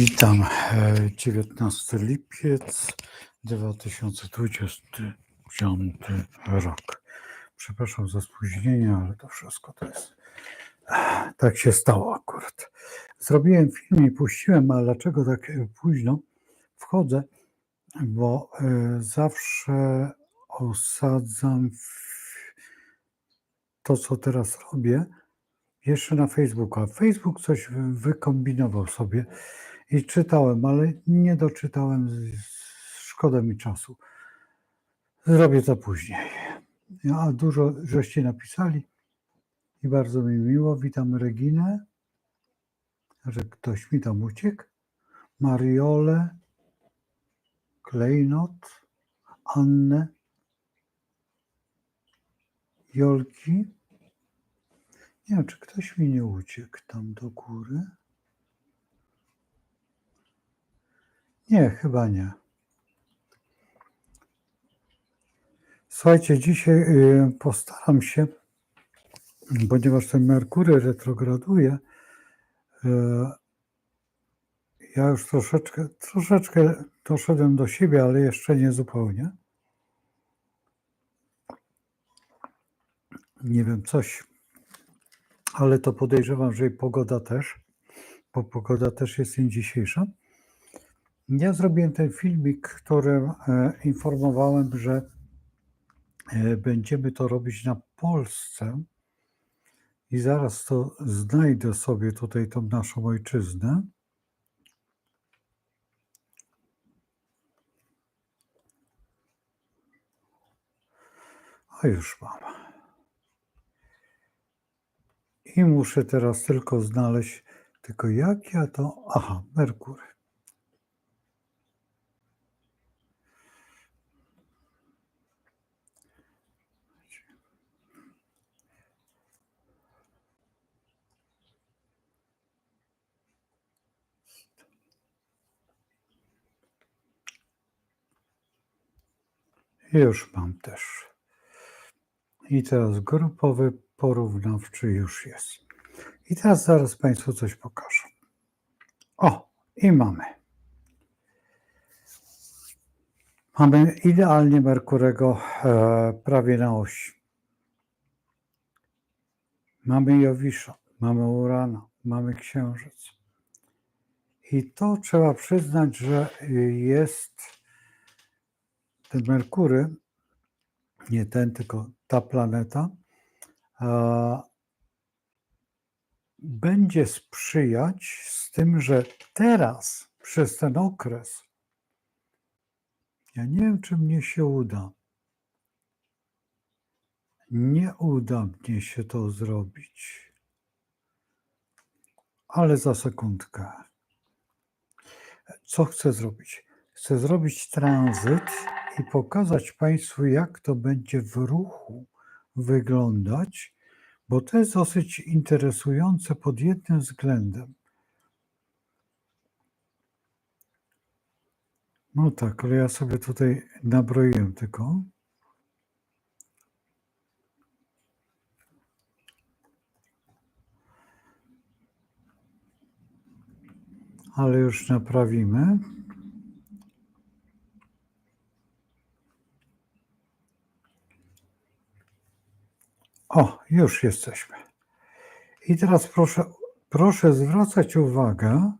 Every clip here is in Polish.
Witam. 19 lipiec 2025 rok. Przepraszam za spóźnienie, ale to wszystko to jest. Tak się stało akurat. Zrobiłem film i puściłem, ale dlaczego tak późno wchodzę? Bo zawsze osadzam to, co teraz robię, jeszcze na Facebooka. Facebook coś wykombinował sobie i czytałem, ale nie doczytałem, szkoda mi czasu. Zrobię to później. A dużo żeście napisali i bardzo mi miło. Witam Reginę, że ktoś mi tam uciekł. Mariolę, Klejnot, Annę, Jolki. Nie wiem, czy ktoś mi nie uciekł tam do góry. Nie, chyba nie. Słuchajcie, dzisiaj postaram się, ponieważ ten Merkury retrograduje, ja już troszeczkę doszedłem do siebie, ale jeszcze nie zupełnie. Nie wiem, coś, ale to podejrzewam, że i pogoda też, bo pogoda też jest dzień dzisiejsza. Ja zrobiłem ten filmik, którym informowałem, że będziemy to robić na Polsce i zaraz to znajdę sobie tutaj tą naszą ojczyznę. A już mam. I muszę teraz tylko znaleźć, tylko jak ja to... Aha, Merkury. Już mam też. I teraz grupowy porównawczy już jest. I teraz zaraz Państwu coś pokażę. O, i mamy. Mamy idealnie Merkurego prawie na osi. Mamy Jowisza, mamy Urana, mamy Księżyc. I to trzeba przyznać, że jest ten Merkury, nie ten, tylko ta planeta, będzie sprzyjać z tym, że teraz przez ten okres, ja nie wiem, czy mnie się uda. Nie uda mnie się to zrobić. Ale za sekundkę. Co chcę zrobić? Chcę zrobić tranzyt i pokazać Państwu, jak to będzie w ruchu wyglądać, bo to jest dosyć interesujące pod jednym względem. No tak, ale ja sobie tutaj nabroiłem tylko. Ale już naprawimy. O, już jesteśmy. I teraz proszę zwracać uwagę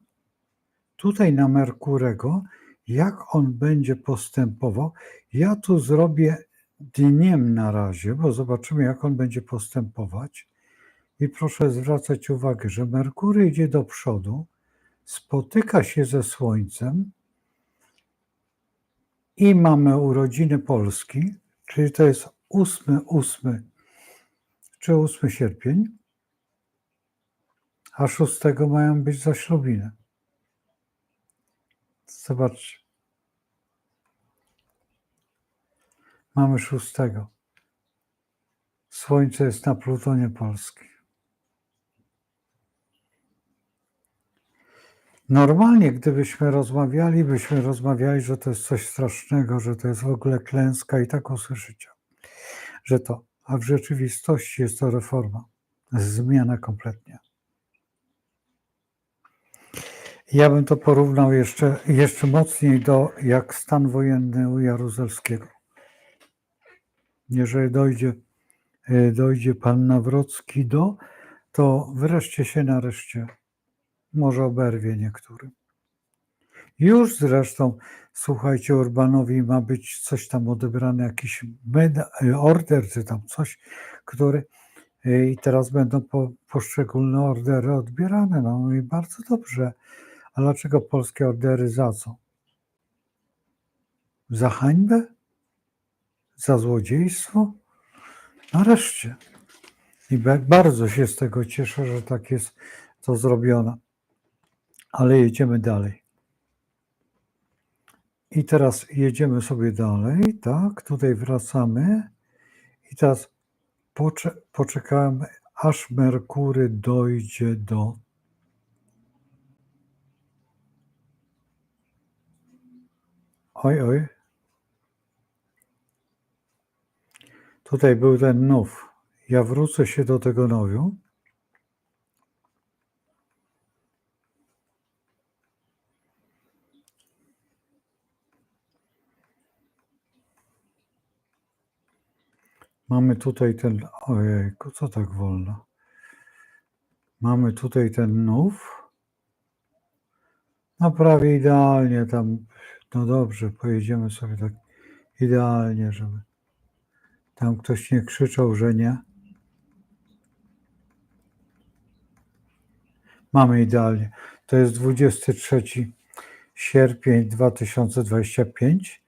tutaj na Merkurego, jak on będzie postępował. Ja tu zrobię dniem na razie, bo zobaczymy, jak on będzie postępować. I proszę zwracać uwagę, że Merkury idzie do przodu, spotyka się ze Słońcem i mamy urodziny Polski, czyli to jest 8 sierpień, a 6 mają być zaślubiny. Zobaczcie. Mamy 6. Słońce jest na Plutonie Polski. Normalnie, gdybyśmy rozmawiali, że to jest coś strasznego, że to jest w ogóle klęska i tak usłyszycie, że to, a w rzeczywistości jest to reforma, zmiana kompletnie. Ja bym to porównał jeszcze mocniej do jak stan wojenny u Jaruzelskiego. Jeżeli dojdzie pan Nawrocki to wreszcie się nareszcie może oberwie niektórym. Już zresztą, słuchajcie, Orbánowi ma być coś tam odebrane, jakiś order czy tam coś, który i teraz będą poszczególne ordery odbierane. No i bardzo dobrze. A dlaczego polskie ordery za co? Za hańbę? Za złodziejstwo? Nareszcie. I bardzo się z tego cieszę, że tak jest to zrobione. Ale jedziemy dalej. I teraz jedziemy sobie dalej, tak, tutaj wracamy i teraz poczekamy, aż Merkury dojdzie do oj, tutaj był ten nów, ja wrócę się do tego nowiu. Mamy tutaj ten, ojejku, co tak wolno? Mamy tutaj ten nów. No prawie idealnie tam, no dobrze, pojedziemy sobie tak idealnie, żeby tam ktoś nie krzyczał, że nie. Mamy idealnie. To jest 23 sierpień 2025.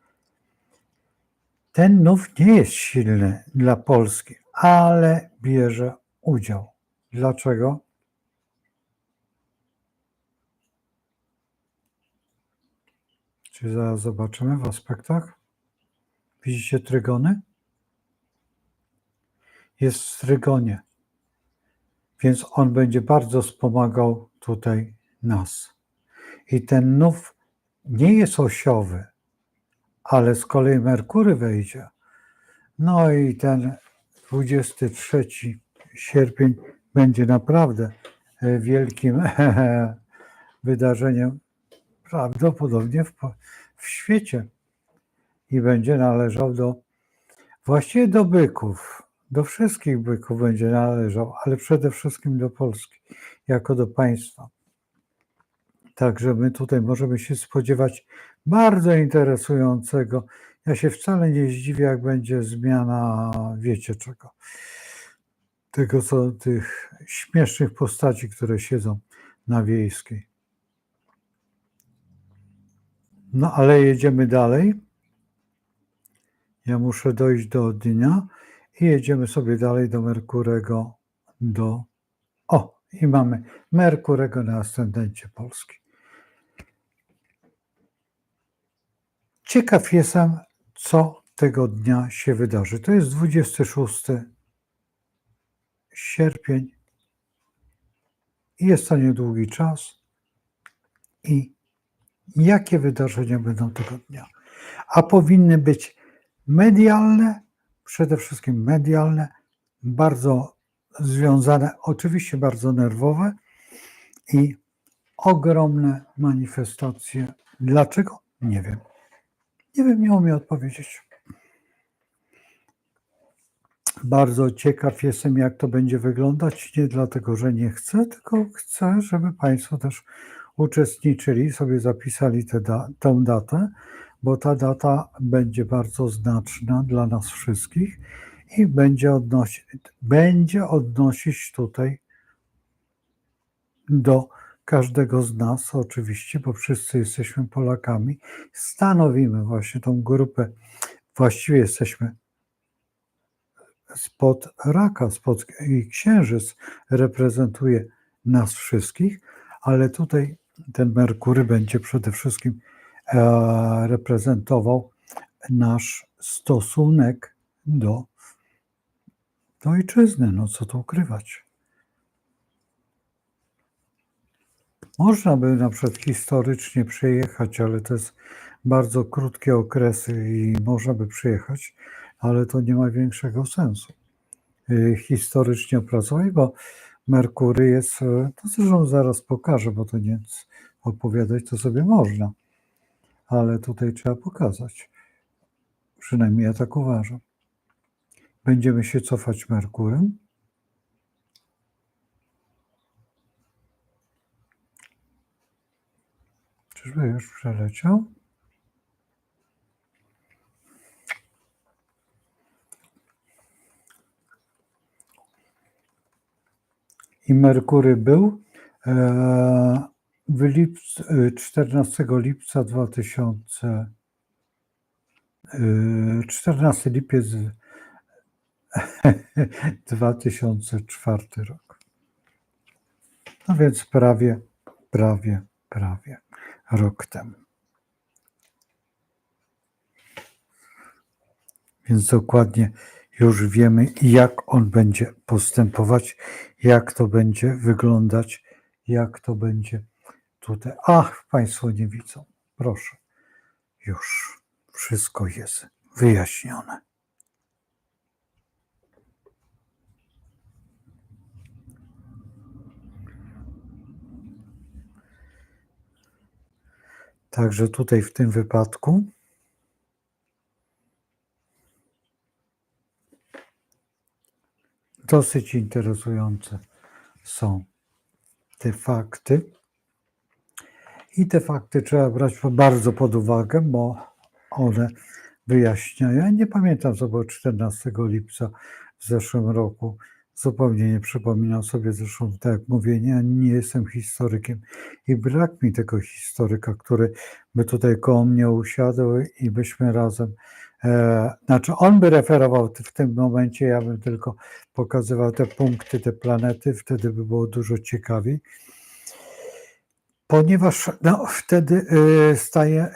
Ten nów nie jest silny dla Polski, ale bierze udział. Dlaczego? Czy zaraz zobaczymy w aspektach? Widzicie trygony? Jest w trygonie, więc on będzie bardzo wspomagał tutaj nas. I ten nów nie jest osiowy, ale z kolei Merkury wejdzie. No i ten 23 sierpień będzie naprawdę wielkim wydarzeniem prawdopodobnie w świecie i będzie należał właściwie do byków, do wszystkich byków będzie należał, ale przede wszystkim do Polski, jako do państwa. Także my tutaj możemy się spodziewać bardzo interesującego. Ja się wcale nie zdziwię, jak będzie zmiana, wiecie czego, tych śmiesznych postaci, które siedzą na Wiejskiej. No ale jedziemy dalej. Ja muszę dojść do dnia i jedziemy sobie dalej do Merkurego, i mamy Merkurego na ascendencie Polski. Ciekaw jestem, co tego dnia się wydarzy. To jest 26 sierpień i jest to niedługi czas. I jakie wydarzenia będą tego dnia? A powinny być medialne, przede wszystkim medialne, bardzo związane, oczywiście bardzo nerwowe i ogromne manifestacje. Dlaczego? Nie wiem. Nie umiem odpowiedzieć. Bardzo ciekaw jestem, jak to będzie wyglądać. Nie dlatego, że nie chcę, tylko chcę, żeby Państwo też uczestniczyli, sobie zapisali tę datę, bo ta data będzie bardzo znaczna dla nas wszystkich i będzie odnosić tutaj do każdego z nas oczywiście, bo wszyscy jesteśmy Polakami, stanowimy właśnie tą grupę, właściwie jesteśmy spod raka, i księżyc reprezentuje nas wszystkich, ale tutaj ten Merkury będzie przede wszystkim reprezentował nasz stosunek do ojczyzny. No co tu ukrywać? Można by na przykład historycznie przejechać, ale to jest bardzo krótkie okresy i można by przyjechać, ale to nie ma większego sensu historycznie opracować, bo Merkury jest, to zresztą zaraz pokażę, bo to opowiadać to sobie można, ale tutaj trzeba pokazać. Przynajmniej ja tak uważam. Będziemy się cofać Merkurem. Czyżby już przeleciał? I Merkury był w 14 lipca 14 lipiec 2004 rok. No więc prawie rok temu. Więc dokładnie już wiemy, jak on będzie postępować, jak to będzie wyglądać, jak to będzie tutaj. Ach, Państwo nie widzą. Proszę. Już wszystko jest wyjaśnione. Także tutaj w tym wypadku dosyć interesujące są te fakty. I te fakty trzeba brać bardzo pod uwagę, bo one wyjaśniają. Ja nie pamiętam, co było 14 lipca w zeszłym roku. Zupełnie nie przypominam sobie, zresztą tak jak mówię, nie jestem historykiem i brak mi tego historyka, który by tutaj koło mnie usiadł i byśmy razem, znaczy on by referował w tym momencie, ja bym tylko pokazywał te punkty, te planety, wtedy by było dużo ciekawiej. Ponieważ wtedy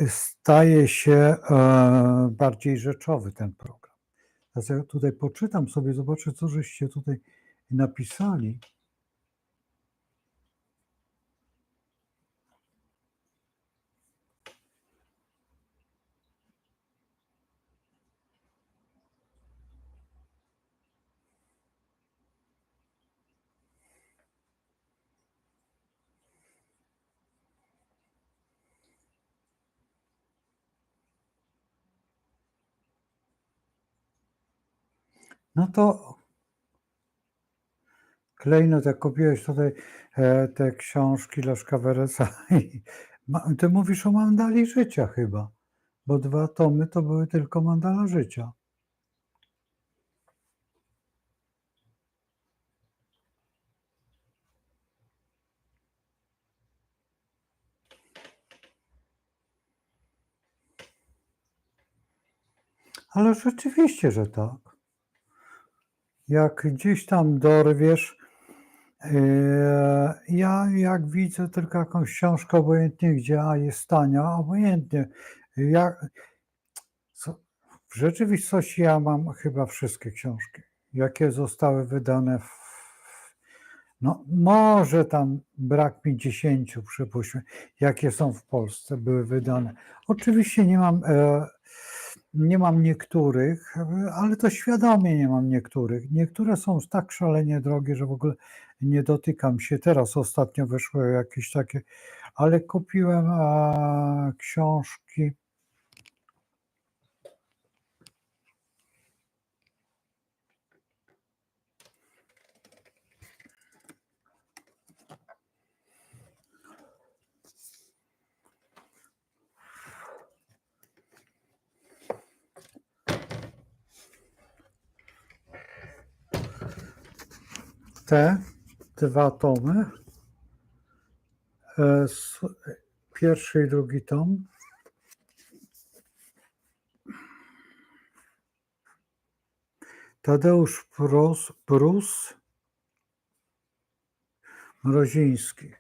staje się bardziej rzeczowy ten program. Teraz ja tutaj poczytam sobie, zobaczę, co żeście tutaj napisali. No to Klejnot, jak kupiłeś tutaj te książki Leszka Weresa, ty mówisz o Mandali Życia chyba, bo 2 tomy to były tylko Mandala Życia. Ale rzeczywiście, że tak. Jak gdzieś tam dorwiesz, ja jak widzę tylko jakąś książkę, obojętnie gdzie, a jest tania, obojętnie. W rzeczywistości ja mam chyba wszystkie książki, jakie zostały wydane no może tam brak mi 10, przypuśćmy, jakie są w Polsce, były wydane. Oczywiście nie mam niektórych, ale to świadomie nie mam niektórych. Niektóre są tak szalenie drogie, że w ogóle nie dotykam się. Teraz ostatnio wyszły jakieś takie, ale kupiłem książki. Te 2 tomy, pierwszy i drugi tom. Tadeusz Prus, Mroziński.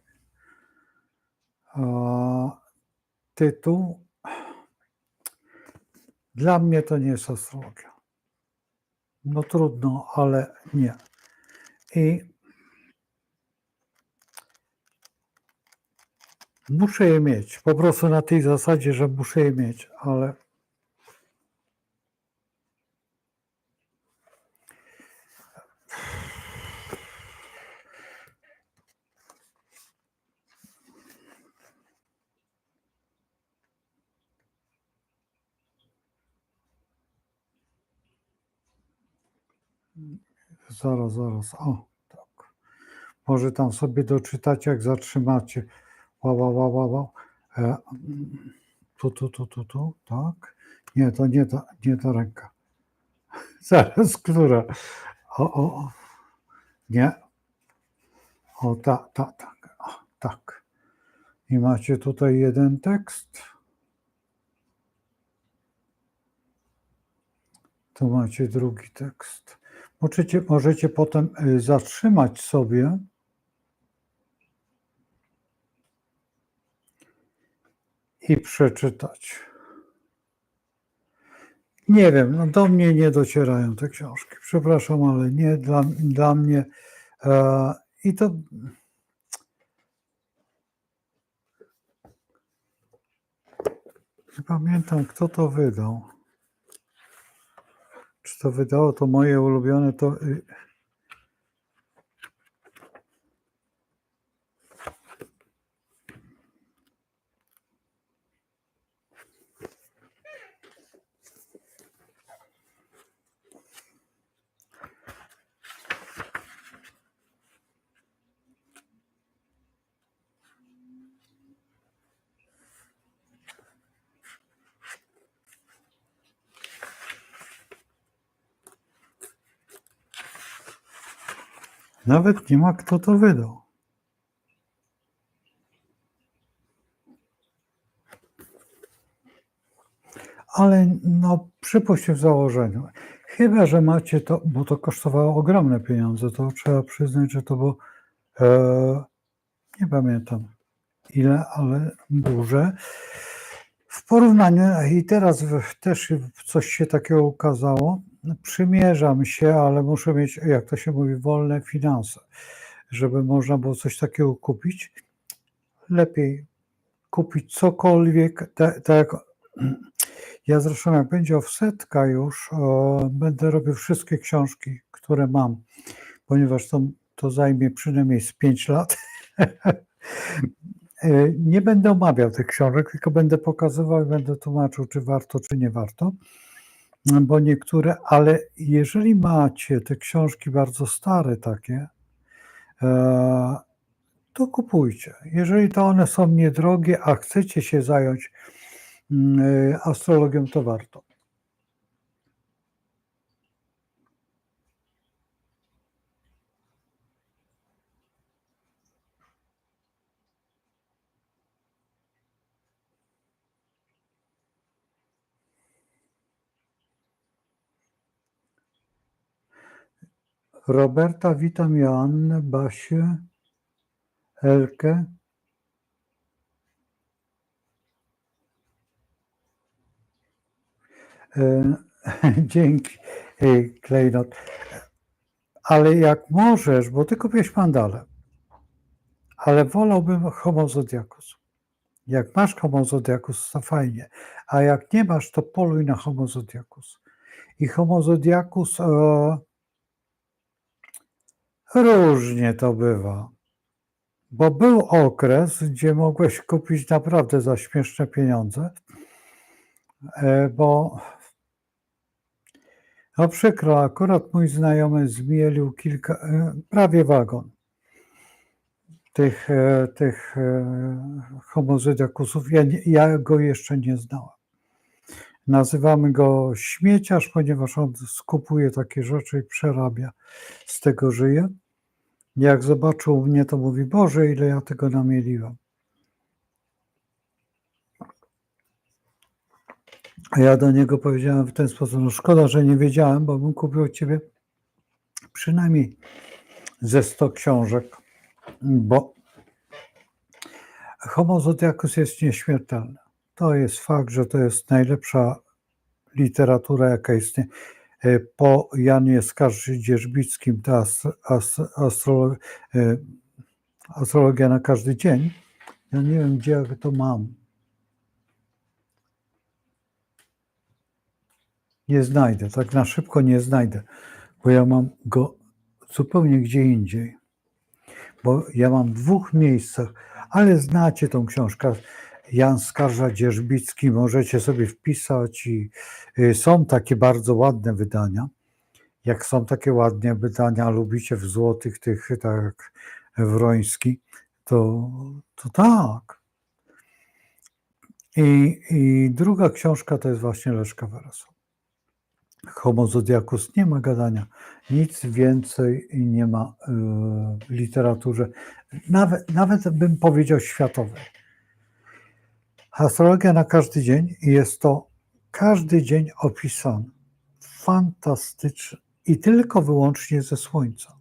Tytuł. Dla mnie to nie jest astrologia. No trudno, ale nie. I muszę je mieć, po prostu na tej zasadzie, że muszę je mieć, ale Zaraz. O, tak. Może tam sobie doczytacie, jak zatrzymacie. Wow. E, tu, tak. Nie, to nie ta ręka. Zaraz, która? O, nie. O, tak. I macie tutaj jeden tekst. Tu macie drugi tekst. Możecie potem zatrzymać sobie i przeczytać. Nie wiem, no do mnie nie docierają te książki. Przepraszam, ale nie dla mnie. I to nie pamiętam, kto to wydał. Czy to wydało to moje ulubione, to nawet nie ma, kto to wydał. Ale no, przypuśćcie w założeniu. Chyba że macie to, bo to kosztowało ogromne pieniądze, to trzeba przyznać, że to było, nie pamiętam ile, ale duże. W porównaniu, i teraz też coś się takiego ukazało, przymierzam się, ale muszę mieć, jak to się mówi, wolne finanse, żeby można było coś takiego kupić. Lepiej kupić cokolwiek, tak. Ja zresztą jak będzie offsetka już, będę robił wszystkie książki, które mam, ponieważ to zajmie przynajmniej z 5 lat. Nie będę omawiał tych książek, tylko będę pokazywał i będę tłumaczył, czy warto, czy nie warto, bo niektóre, ale jeżeli macie te książki bardzo stare takie, to kupujcie. Jeżeli to one są niedrogie, a chcecie się zająć astrologią, to warto. Roberta, witam Joannę, Basię, Elkę. Dzięki, Klejnot. Ale jak możesz, bo ty kupiłeś mandale, ale wolałbym Homo Zodiacus. Jak masz Homo Zodiacus, to fajnie, a jak nie masz, to poluj na Homo Zodiacus. I Homo Zodiacus różnie to bywa, bo był okres, gdzie mogłeś kupić naprawdę za śmieszne pieniądze, bo no przykro, akurat mój znajomy zmielił prawie wagon tych Homo Zodiacusów. Ja go jeszcze nie znałem. Nazywamy go śmieciarz, ponieważ on skupuje takie rzeczy i przerabia, z tego żyje. Jak zobaczył mnie, to mówi: Boże, ile ja tego namieliłem. A ja do niego powiedziałem w ten sposób: no szkoda, że nie wiedziałem, bo bym kupił od ciebie przynajmniej ze 100 książek, bo Homo Zodiacus jest nieśmiertelny. To jest fakt, że to jest najlepsza literatura, jaka istnieje. Po Janie Skarży-Dzierżbickim ta astrologia na każdy dzień. Ja nie wiem, gdzie ja to mam. Nie znajdę, tak na szybko nie znajdę, bo ja mam go zupełnie gdzie indziej. Bo ja mam w 2 miejscach, ale znacie tą książkę. Jan Skarża-Dzierżbicki, możecie sobie wpisać i są takie bardzo ładne wydania. Jak są takie ładne pytania, lubicie w złotych tych, tak, Wroński, to tak. I druga książka to jest właśnie Leszka Weresa. Homo Zodiacus, nie ma gadania. Nic więcej nie ma w literaturze, nawet bym powiedział światowej. Astrologia na każdy dzień, jest to każdy dzień opisany. Fantastycznie. I tylko wyłącznie ze Słońca.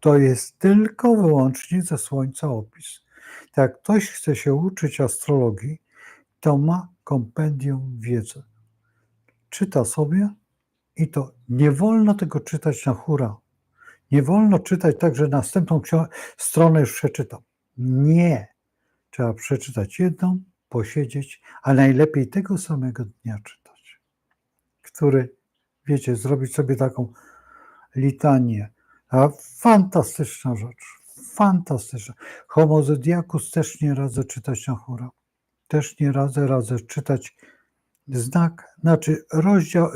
To jest tylko wyłącznie ze Słońca opis. Tak jak ktoś chce się uczyć astrologii, to ma kompendium wiedzy. Czyta sobie i to nie wolno tego czytać na hura. Nie wolno czytać tak, że następną stronę już przeczytam. Nie. Trzeba przeczytać jedną, posiedzieć, a najlepiej tego samego dnia czytać. Który, wiecie, zrobić sobie taką litanię. A fantastyczna rzecz. Fantastyczna. Homo Zodiacus też nie radzę czytać na hura. Też nie radzę czytać rozdział,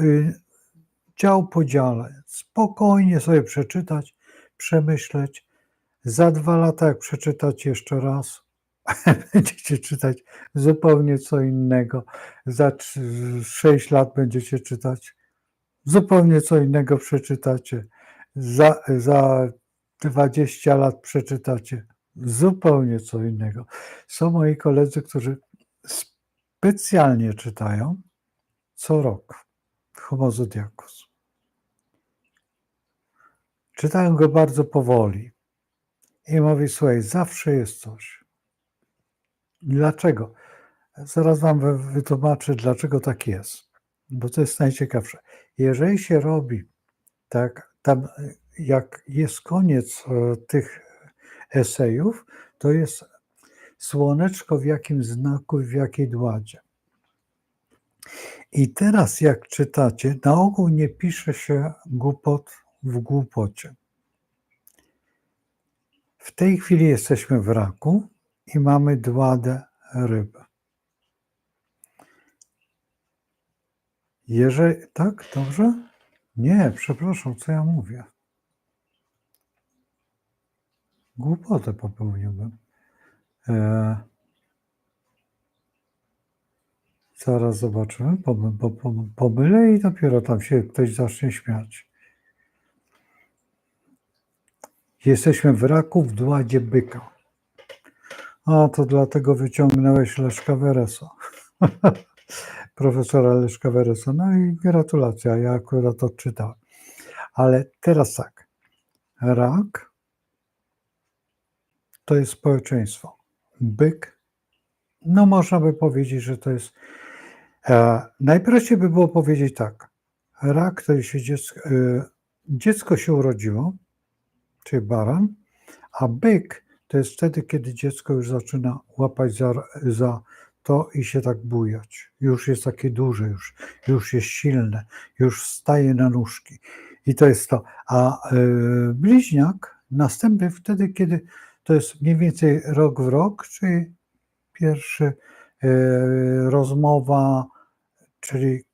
dział po dziale. Spokojnie sobie przeczytać, przemyśleć. Za 2 lata, jak przeczytacie jeszcze raz, będziecie czytać zupełnie co innego. Za 6 lat będziecie czytać zupełnie co innego, przeczytacie. Za 20 lat przeczytacie zupełnie co innego. Są moi koledzy, którzy specjalnie czytają co rok Homo Zodiacus. Czytają go bardzo powoli i mówi, słuchaj, zawsze jest coś. Dlaczego? Zaraz wam wytłumaczę, dlaczego tak jest, bo to jest najciekawsze. Jeżeli się robi tak, tam jak jest koniec tych esejów, to jest słoneczko w jakim znaku i w jakiej dładzie. I teraz jak czytacie, na ogół nie pisze się głupot w głupocie. W tej chwili jesteśmy w Raku i mamy dładę ryby. Jeżeli, tak, dobrze? Nie, przepraszam, co ja mówię? Głupotę popełniłbym. Zaraz zobaczymy, pomylę i dopiero tam się ktoś zacznie śmiać. Jesteśmy w Raku w dładzie byka. A to dlatego wyciągnąłeś Leszka Weresa. Profesora Leszka Weresa. No i gratulacja, ja akurat to czytałem. Ale teraz tak. Rak to jest społeczeństwo. Byk, no można by powiedzieć, że to jest... najprościej by było powiedzieć tak. Rak to jest dziecko się urodziło, czyli baran, a byk to jest wtedy, kiedy dziecko już zaczyna łapać za to i się tak bujać. Już jest takie duże, już jest silne, już wstaje na nóżki. I to jest to. A bliźniak następny wtedy, kiedy to jest mniej więcej rok w rok, czyli pierwszy rozmowa, czyli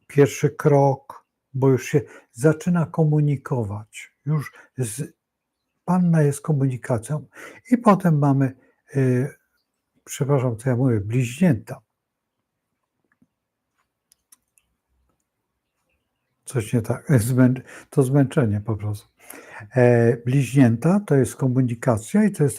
pierwszy krok, bo już się zaczyna komunikować. Już panna jest komunikacją i potem mamy, przepraszam, co ja mówię, bliźnięta. Coś nie tak, to zmęczenie po prostu. Bliźnięta to jest komunikacja i to jest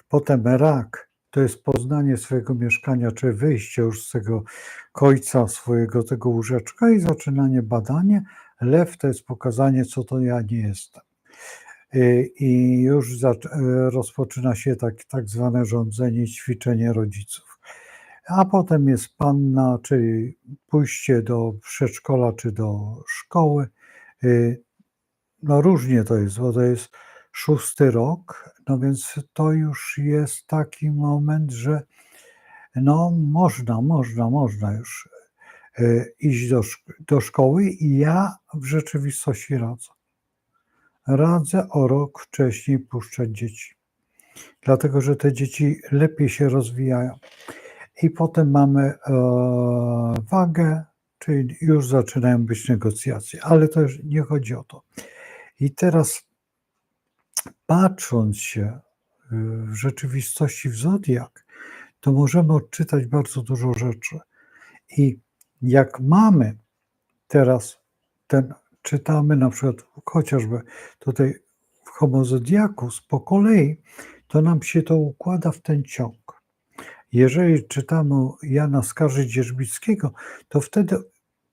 potem rak, to jest poznanie swojego mieszkania, czy wyjście już z tego końca swojego tego łóżeczka i zaczynanie badania. Lew to jest pokazanie, co to ja nie jestem. I już rozpoczyna się tak zwane rządzenie, ćwiczenie rodziców. A potem jest panna, czyli pójście do przedszkola czy do szkoły. No różnie to jest, bo to jest 6. rok, no więc to już jest taki moment, że no można już iść do szkoły i ja w rzeczywistości radzę o rok wcześniej puszczać dzieci, dlatego że te dzieci lepiej się rozwijają. I potem mamy wagę, czyli już zaczynają być negocjacje, ale to już nie chodzi o to. I teraz patrząc się w rzeczywistości w zodiak, to możemy odczytać bardzo dużo rzeczy. I jak mamy teraz czytamy na przykład chociażby tutaj w Homo Zodiacus po kolei, to nam się to układa w ten ciąg. Jeżeli czytamy Jana Skarży-Dzierżbickiego, to wtedy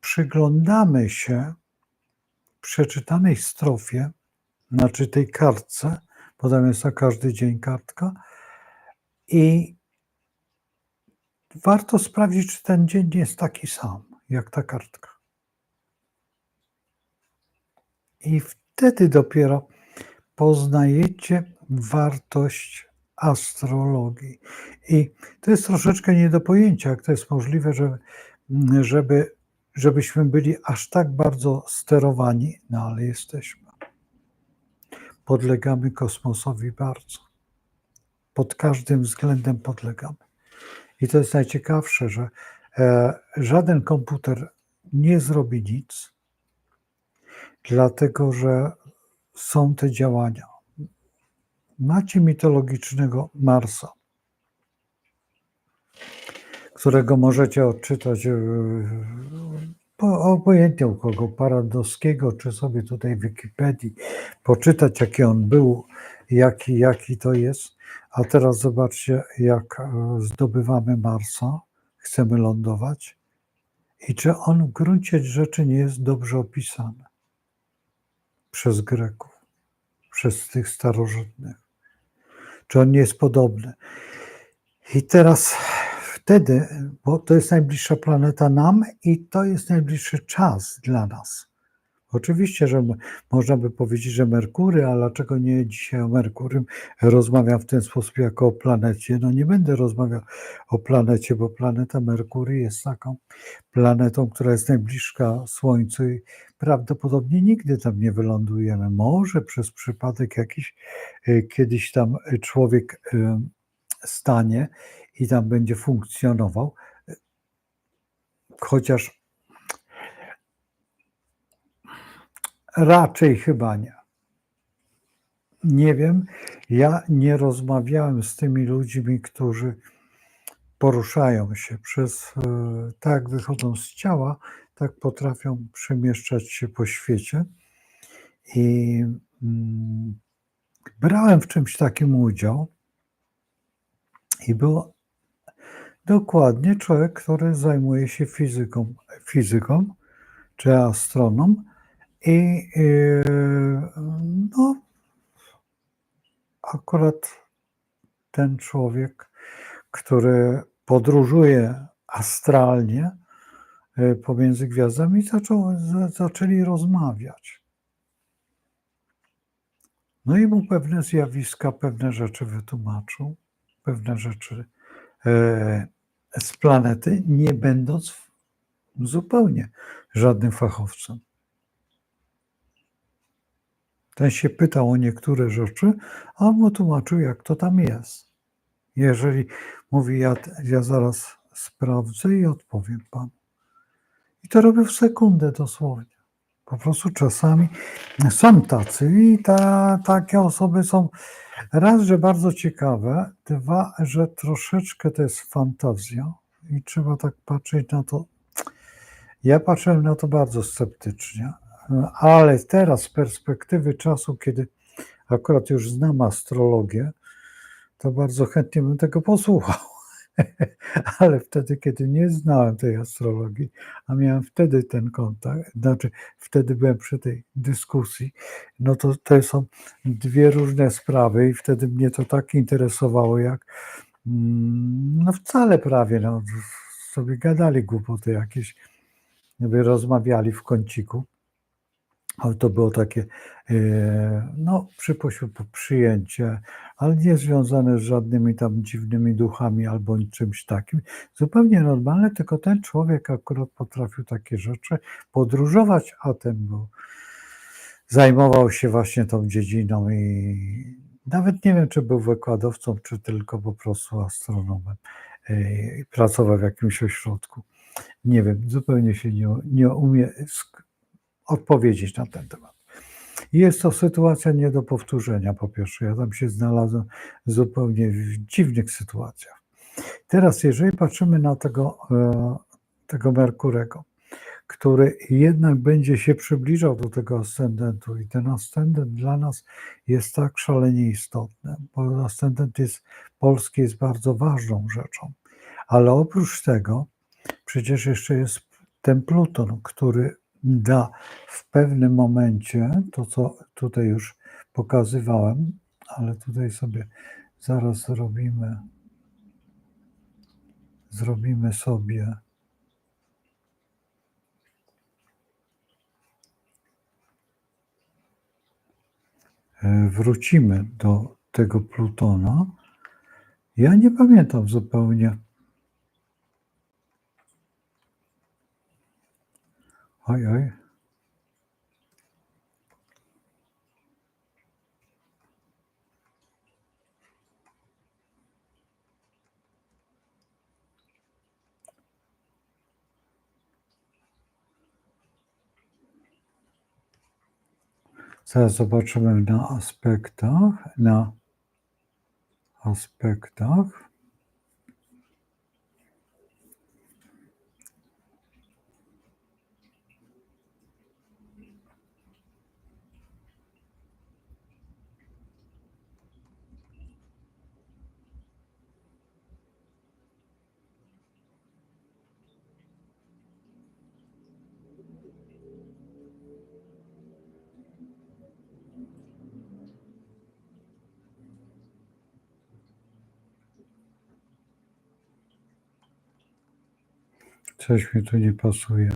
przyglądamy się przeczytanej strofie, znaczy tej kartce, bo tam jest na każdy dzień kartka, i warto sprawdzić, czy ten dzień jest taki sam, jak ta kartka. I wtedy dopiero poznajecie wartość astrologii. I to jest troszeczkę nie do pojęcia, jak to jest możliwe, żebyśmy byli aż tak bardzo sterowani, no ale jesteśmy. Podlegamy kosmosowi bardzo. Pod każdym względem podlegamy. I to jest najciekawsze, że żaden komputer nie zrobi nic, dlatego że są te działania. Macie mitologicznego Marsa, którego możecie odczytać obojętnie u kogo, Paradowskiego, czy sobie tutaj w Wikipedii, poczytać, jaki on był, jaki to jest. A teraz zobaczcie, jak zdobywamy Marsa, chcemy lądować i czy on w gruncie rzeczy nie jest dobrze opisany przez Greków, przez tych starożytnych. Czy on nie jest podobny. I teraz wtedy, bo to jest najbliższa planeta nam i to jest najbliższy czas dla nas. Oczywiście, że można by powiedzieć, że Merkury, a dlaczego nie dzisiaj o Merkurym rozmawiam w ten sposób jako o planecie? No nie będę rozmawiał o planecie, bo planeta Merkury jest taką planetą, która jest najbliższa Słońcu i prawdopodobnie nigdy tam nie wylądujemy. Może przez przypadek jakiś kiedyś tam człowiek stanie i tam będzie funkcjonował, chociaż raczej chyba nie. Nie wiem, ja nie rozmawiałem z tymi ludźmi, którzy poruszają się tak wychodzą z ciała, tak potrafią przemieszczać się po świecie. I brałem w czymś takim udział i był dokładnie człowiek, który zajmuje się fizyką czy astronom i no akurat ten człowiek, który podróżuje astralnie pomiędzy gwiazdami, zaczęli rozmawiać. No i mu pewne zjawiska, pewne rzeczy wytłumaczył, pewne rzeczy z planety, nie będąc zupełnie żadnym fachowcem. Ten się pytał o niektóre rzeczy, a on mu tłumaczył, jak to tam jest. Jeżeli mówi, ja zaraz sprawdzę i odpowiem panu. I to robię w sekundę dosłownie. Po prostu czasami są tacy i takie osoby są raz, że bardzo ciekawe, dwa, że troszeczkę to jest fantazja i trzeba tak patrzeć na to. Ja patrzyłem na to bardzo sceptycznie, ale teraz z perspektywy czasu, kiedy akurat już znam astrologię, to bardzo chętnie bym tego posłuchał. Ale wtedy, kiedy nie znałem tej astrologii, a miałem wtedy ten kontakt, znaczy wtedy byłem przy tej dyskusji, no to są dwie różne sprawy i wtedy mnie to tak interesowało, jak no wcale prawie, no sobie gadali głupoty jakieś, rozmawiali w kąciku. Ale to było takie, no, przyjęcie, ale nie związane z żadnymi tam dziwnymi duchami albo czymś takim. Zupełnie normalne, tylko ten człowiek akurat potrafił takie rzeczy podróżować, a ten zajmował się właśnie tą dziedziną i nawet nie wiem, czy był wykładowcą, czy tylko po prostu astronomem i pracował w jakimś ośrodku. Nie wiem, zupełnie się nie umiem odpowiedzieć na ten temat. Jest to sytuacja nie do powtórzenia, po pierwsze. Ja tam się znalazłem zupełnie w dziwnych sytuacjach. Teraz, jeżeli patrzymy na tego Merkurego, który jednak będzie się przybliżał do tego ascendentu i ten ascendent dla nas jest tak szalenie istotny, bo ascendent polski jest bardzo ważną rzeczą, ale oprócz tego przecież jeszcze jest ten Pluton, który da w pewnym momencie, to co tutaj już pokazywałem, ale tutaj sobie zaraz zrobimy sobie wrócimy do tego Plutona. Ja nie pamiętam zupełnie. Oj. Zaraz zobaczymy na aspektach. Coś mi tu nie pasuje.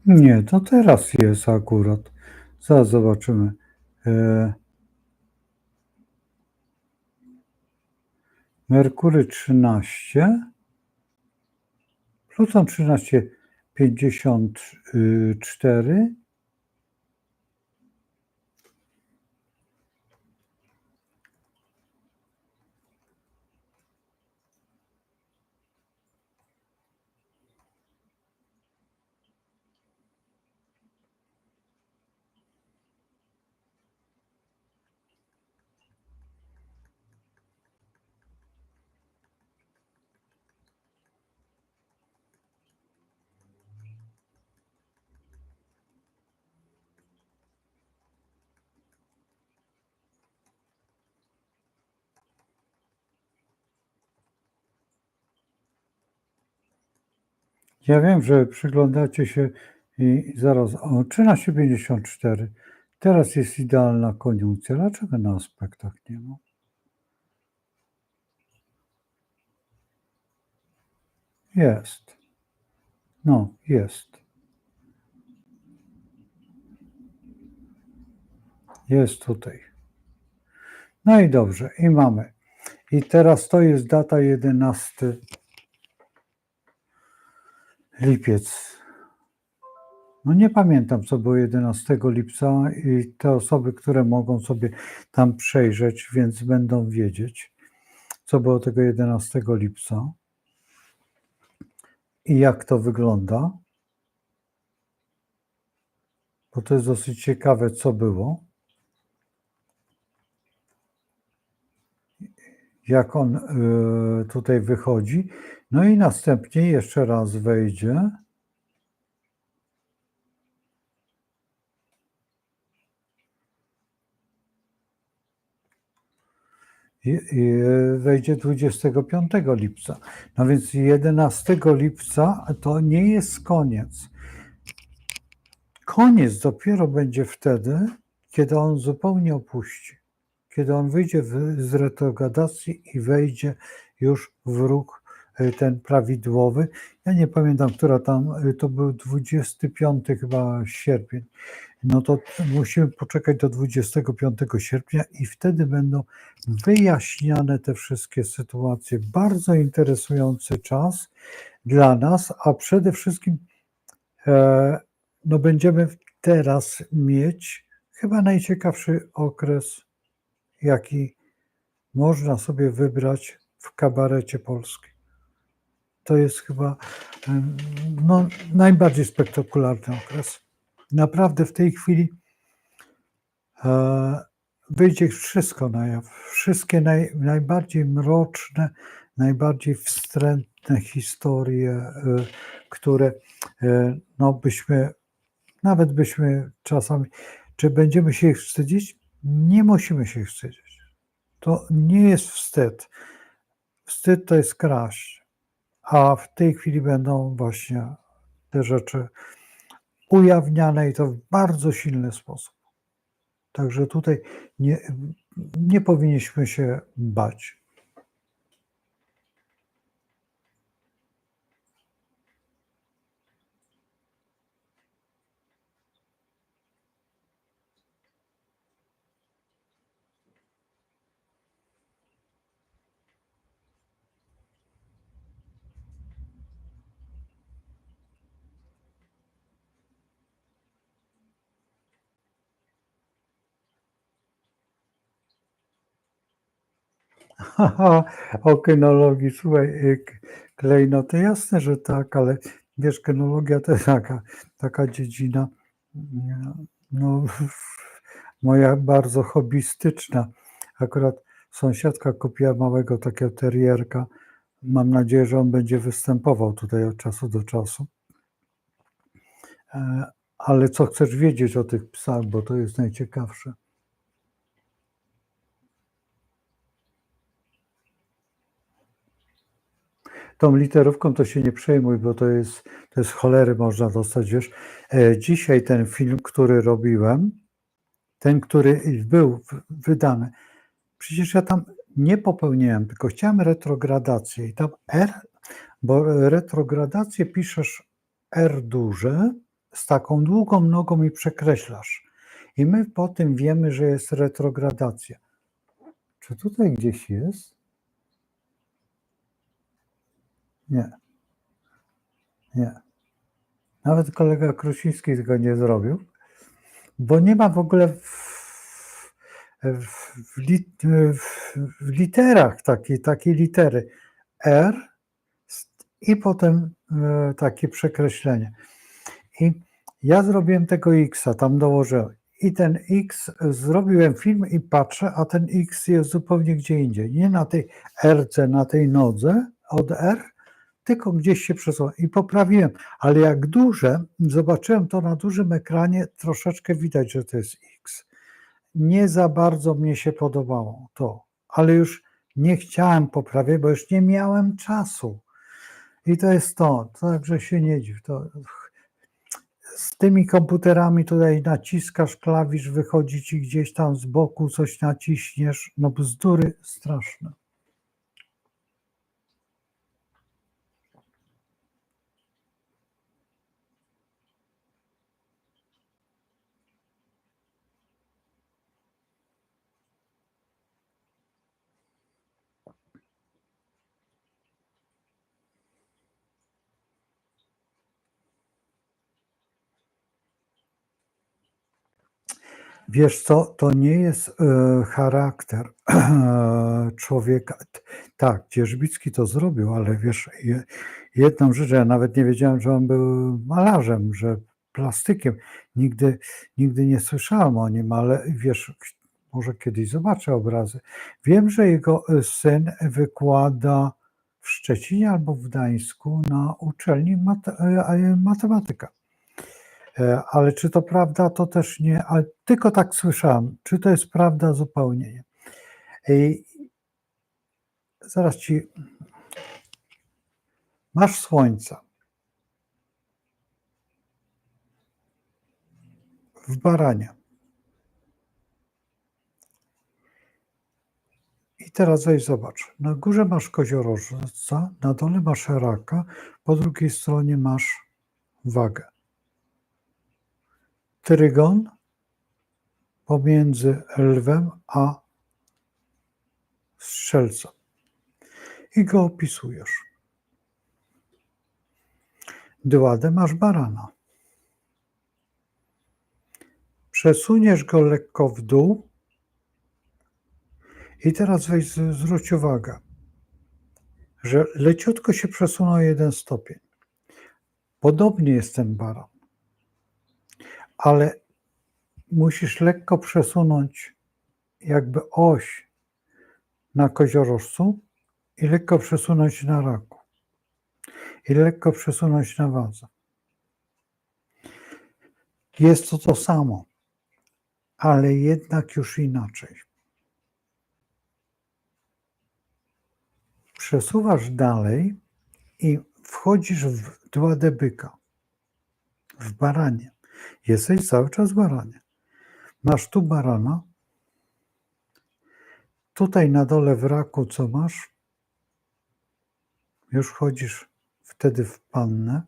Nie, to teraz jest akurat. Zaraz zobaczymy. Merkury 13, Pluton 13,54. Ja wiem, że przyglądacie się i zaraz, 13,54. Teraz jest idealna koniunkcja. Dlaczego na aspektach nie ma? Jest. No, jest. Jest tutaj. No i dobrze, i mamy. I teraz to jest data 11 lipiec. No nie pamiętam, co było 11 lipca i te osoby, które mogą sobie tam przejrzeć, więc będą wiedzieć, co było tego 11 lipca i jak to wygląda, bo to jest dosyć ciekawe, co było, jak on tutaj wychodzi. No i następnie jeszcze raz wejdzie. I wejdzie 25 lipca. No więc 11 lipca to nie jest koniec. Koniec dopiero będzie wtedy, kiedy on zupełnie opuści. Kiedy on wyjdzie z retrogradacji i wejdzie już w ruch ten prawidłowy. Ja nie pamiętam, która tam, to był 25 chyba sierpień. No to musimy poczekać do 25 sierpnia i wtedy będą wyjaśniane te wszystkie sytuacje. Bardzo interesujący czas dla nas, a przede wszystkim no będziemy teraz mieć chyba najciekawszy okres, jaki można sobie wybrać w kabarecie polskim. To jest chyba no, najbardziej spektakularny okres. Naprawdę w tej chwili wyjdzie wszystko na jaw. Wszystkie najbardziej mroczne, najbardziej wstrętne historie, które no nawet byśmy czasami, czy będziemy się ich wstydzić? Nie musimy się ich wstydzić. To nie jest wstyd. Wstyd to jest kraść, a w tej chwili będą właśnie te rzeczy ujawniane i to w bardzo silny sposób. Także tutaj nie powinniśmy się bać. O kynologii, słuchaj, klejnoty, jasne, że tak, ale wiesz, kynologia to jest taka dziedzina, no, moja bardzo hobbystyczna. Akurat sąsiadka kupiła małego takiego terierka. Mam nadzieję, że on będzie występował tutaj od czasu do czasu. Ale co chcesz wiedzieć o tych psach, bo to jest najciekawsze? Tą literówką to się nie przejmuj, bo to jest cholery można dostać, wiesz. Dzisiaj ten film, który robiłem, ten, który był wydany, przecież ja tam nie popełniłem, tylko chciałem retrogradację i tam R, bo retrogradację piszesz R duże z taką długą nogą i przekreślasz. I my po tym wiemy, że jest retrogradacja. Czy tutaj gdzieś jest? Nie. Nie. Nawet kolega Krusiński tego nie zrobił, bo nie ma w ogóle w literach takiej litery R i potem takie przekreślenie. I ja zrobiłem tego X-a, tam dołożyłem. I ten X, zrobiłem film i patrzę, a ten X jest zupełnie gdzie indziej. Nie na tej R-ce, na tej nodze od R, tylko gdzieś się przesunął i poprawiłem. Ale jak duże, zobaczyłem to na dużym ekranie, troszeczkę widać, że to jest X. Nie za bardzo mnie się podobało to, ale już nie chciałem poprawiać, bo już nie miałem czasu. I to jest to, także się nie dziw. Z tymi komputerami tutaj naciskasz klawisz, wychodzi ci gdzieś tam z boku, coś naciśniesz, no bzdury straszne. Wiesz co, to nie jest charakter człowieka. Tak, Dzierżbicki to zrobił, ale wiesz, jedną rzecz, ja nawet nie wiedziałem, że on był malarzem, że plastykiem. Nigdy nie słyszałem o nim, ale wiesz, może kiedyś zobaczę obrazy. Wiem, że jego syn wykłada w Szczecinie albo w Gdańsku na uczelni matematyka. Ale czy to prawda, to też nie, ale tylko tak słyszałem. Czy to jest prawda, zupełnie nie. I zaraz ci. Masz słońca w baranie. I teraz weź zobacz. Na górze masz koziorożca, na dole masz raka, po drugiej stronie masz wagę. Trygon pomiędzy lwem a strzelcem. I go opisujesz. Dyładę masz barana. Przesuniesz go lekko w dół I teraz zwróć uwagę, że leciutko się przesunął 1 stopień. Podobnie jest ten baran, ale musisz lekko przesunąć jakby oś na koziorożcu i lekko przesunąć na raku i lekko przesunąć na wadze. Jest to samo, ale jednak już inaczej. Przesuwasz dalej i wchodzisz w 2D byka, w baranie. Jesteś cały czas w baranie. Masz tu barana, tutaj na dole w raku co masz? Już wchodzisz wtedy w pannę,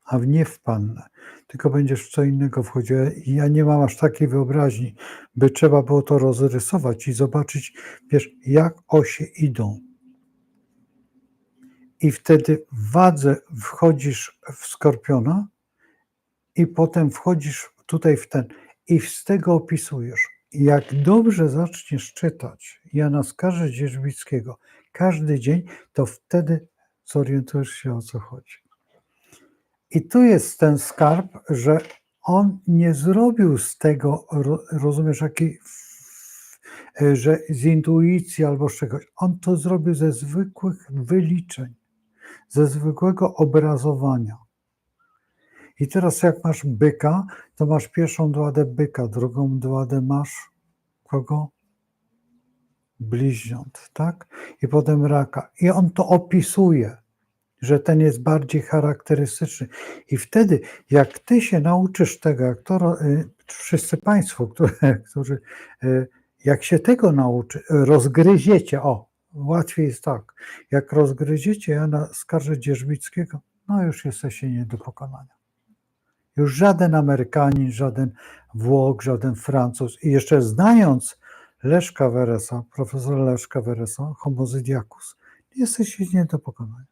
a nie w pannę, tylko będziesz w co innego wchodził. Ja nie mam aż takiej wyobraźni, by trzeba było to rozrysować i zobaczyć, wiesz, jak osie idą. I wtedy w wadze wchodzisz w skorpiona i potem wchodzisz tutaj w ten i z tego opisujesz. Jak dobrze zaczniesz czytać Jana Skarży-Dzierżbickiego każdy dzień, to wtedy zorientujesz się, o co chodzi. I tu jest ten skarb, że on nie zrobił z tego, rozumiesz, że z intuicji albo z czegoś. On to zrobił ze zwykłych wyliczeń, ze zwykłego obrazowania. I teraz jak masz byka, to masz pierwszą 2D byka, drugą 2D masz kogo? Bliźniąt, tak? I potem raka. I on to opisuje, że ten jest bardziej charakterystyczny. I wtedy, jak ty się nauczysz tego, jak to wszyscy państwo, którzy jak się tego nauczy, rozgryziecie, łatwiej jest tak, jak rozgryziecie Jana Skarży-Dzierżbickiego, no już jesteście nie do pokonania. Już żaden Amerykanin, żaden Włoch, żaden Francuz i jeszcze znając Leszka Weresa, profesora Leszka Weresa, Homo zodiacus, jesteście nie do pokonania.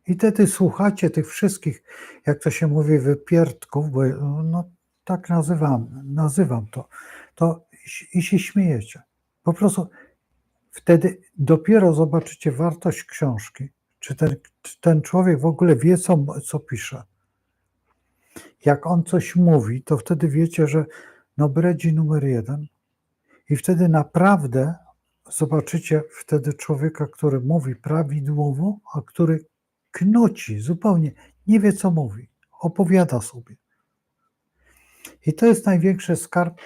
I wtedy słuchacie tych wszystkich, jak to się mówi, wypierdków, bo no tak nazywam to i się śmiejecie. Po prostu wtedy dopiero zobaczycie wartość książki, czy ten człowiek w ogóle wie, co pisze. Jak on coś mówi, to wtedy wiecie, że no bredzi numer 1 i wtedy naprawdę zobaczycie wtedy człowieka, który mówi prawidłowo, a który knoci zupełnie, nie wie, co mówi, opowiada sobie. I to jest największy skarb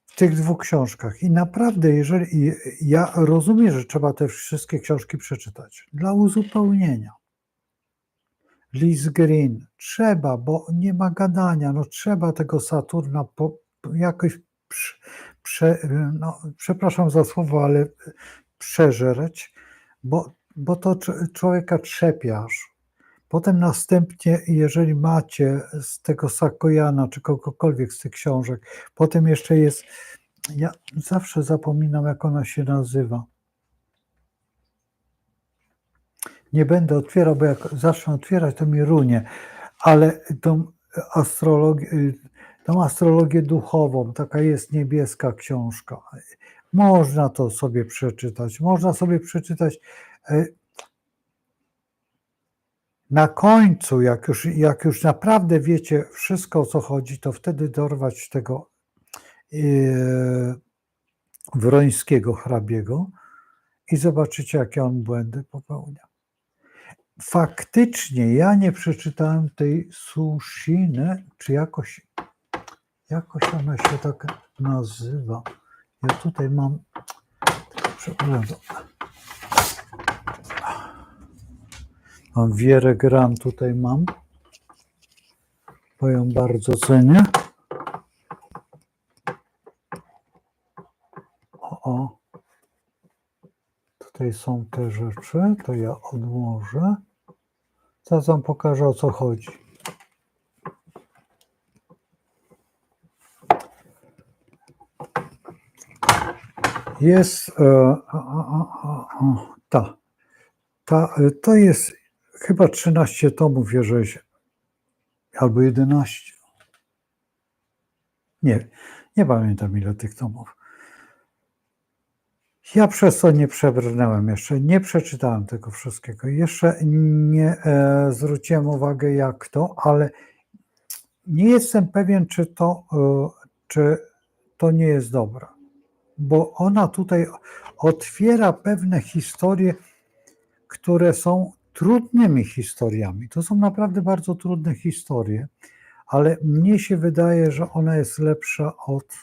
w tych 2 książkach. I naprawdę, jeżeli ja rozumiem, że trzeba te wszystkie książki przeczytać dla uzupełnienia. Liz Green, trzeba, bo nie ma gadania, no trzeba tego Saturna jakoś, przepraszam za słowo, ale przeżereć, bo to człowieka trzepiasz. Potem następnie, jeżeli macie z tego Sakojana, czy kogokolwiek z tych książek, potem jeszcze jest, ja zawsze zapominam, jak ona się nazywa. Nie będę otwierał, bo jak zacznę otwierać, to mi runie, ale tą astrologię duchową, taka jest niebieska książka. Można to sobie przeczytać. Można sobie przeczytać na końcu, jak już naprawdę wiecie wszystko, o co chodzi, to wtedy dorwać tego Wrońskiego hrabiego i zobaczycie, jakie on błędy popełnia. Faktycznie ja nie przeczytałem tej Sushiny, czy jakoś ona się tak nazywa. Ja tutaj mam, przepraszam, mam Wierę Gran, tutaj mam, bo ją bardzo cenię. Tutaj są te rzeczy, to ja odłożę. Zaraz wam pokażę, o co chodzi. Jest to jest chyba 13 tomów, jeżeli albo 11. Nie pamiętam, ile tych tomów. Ja przez to nie przebrnąłem jeszcze, nie przeczytałem tego wszystkiego. Jeszcze nie zwróciłem uwagę jak to, ale nie jestem pewien, czy to nie jest dobre, bo ona tutaj otwiera pewne historie, które są trudnymi historiami. To są naprawdę bardzo trudne historie, ale mnie się wydaje, że ona jest lepsza od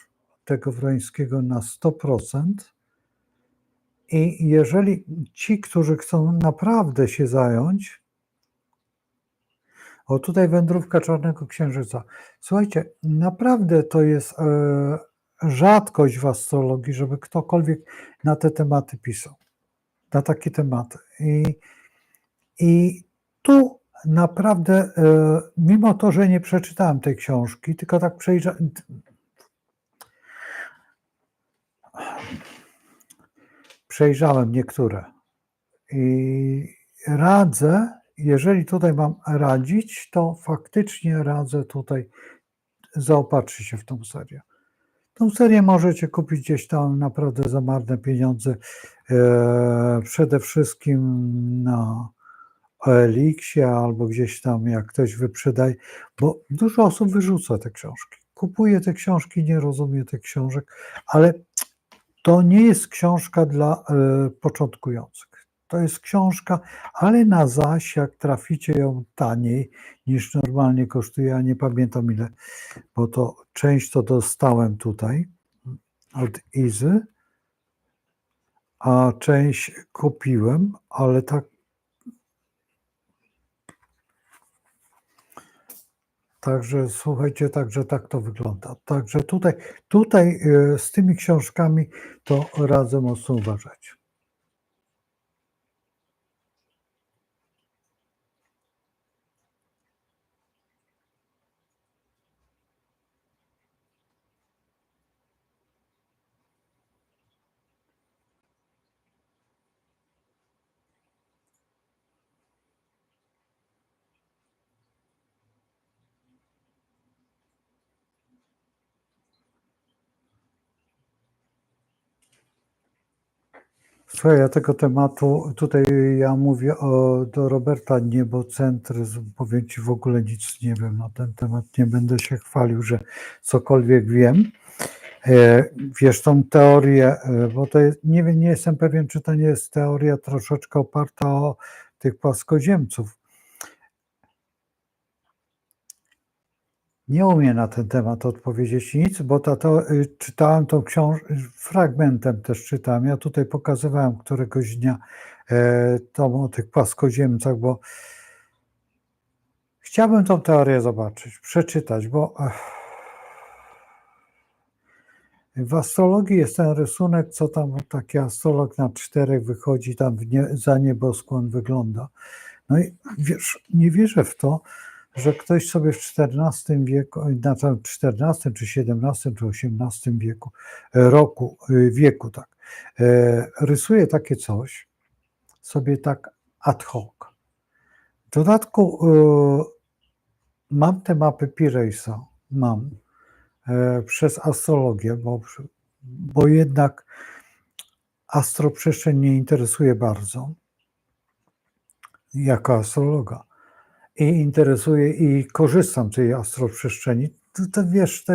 tego Wrońskiego na 100%. I jeżeli ci, którzy chcą naprawdę się zająć, o tutaj wędrówka Czarnego Księżyca. Słuchajcie, naprawdę to jest rzadkość w astrologii, żeby ktokolwiek na te tematy pisał, na takie tematy. I tu naprawdę, mimo to, że nie przeczytałem tej książki, tylko tak przejrzałem niektóre i radzę, jeżeli tutaj mam radzić, to faktycznie radzę tutaj zaopatrzyć się w tą serię. Tą serię możecie kupić gdzieś tam naprawdę za marne pieniądze, przede wszystkim na OLX-ie albo gdzieś tam, jak ktoś wyprzedaje, bo dużo osób wyrzuca te książki. Kupuje te książki, nie rozumie tych książek, ale to nie jest książka dla początkujących. To jest książka, ale na zaś, jak traficie ją taniej niż normalnie kosztuje, ja nie pamiętam ile, bo to część to dostałem tutaj od Izy, a część kupiłem, ale tak. Także słuchajcie, także tak to wygląda. Także tutaj z tymi książkami to radzę mocno uważać. Słuchaj, ja tego tematu, tutaj ja mówię do Roberta niebocentryzm, powiem Ci, w ogóle nic nie wiem na ten temat, nie będę się chwalił, że cokolwiek wiem. Wiesz, tą teorię, bo to jest, nie jestem pewien, czy to nie jest teoria troszeczkę oparta o tych płaskoziemców. Nie umiem na ten temat odpowiedzieć nic, bo czytałem tą książkę, fragmentem też czytałem. Ja tutaj pokazywałem któregoś dnia o tych płaskoziemcach, bo chciałbym tą teorię zobaczyć, przeczytać, bo w astrologii jest ten rysunek, co tam taki astrolog na 4 wychodzi, tam za nieboskłon wygląda. No i wiesz, nie wierzę w to, że ktoś sobie w XIV wieku, na tym XIV czy XVII czy XVIII wieku, tak, rysuje takie coś sobie tak ad hoc. W dodatku mam te mapy Pirejsa, przez astrologię, bo jednak astroprzestrzeń mnie interesuje bardzo jako astrologa. I interesuje i korzystam z tej astroprzestrzeni, to wiesz, to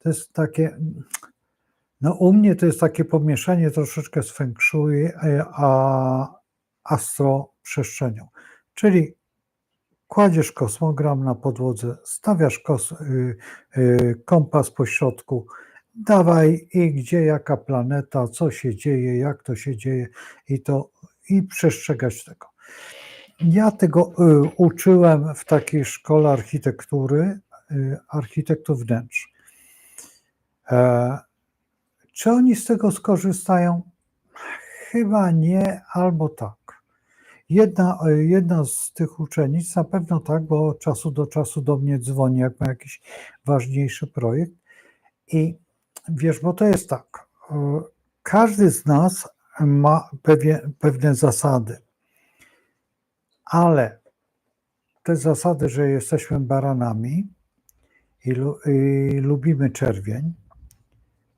jest takie, no u mnie to jest takie pomieszanie troszeczkę z feng shui, a astroprzestrzenią. Czyli kładziesz kosmogram na podłodze, stawiasz kompas po środku, dawaj i gdzie jaka planeta, co się dzieje, jak to się dzieje i przestrzegać tego. Ja tego uczyłem w takiej szkole architektury, architektów wnętrz. Czy oni z tego skorzystają? Chyba nie, albo tak. Jedna z tych uczennic na pewno tak, bo od czasu do czasu do mnie dzwoni, jak ma jakiś ważniejszy projekt. I wiesz, bo to jest tak, każdy z nas ma pewne zasady, ale te zasady, że jesteśmy baranami i lubimy czerwień,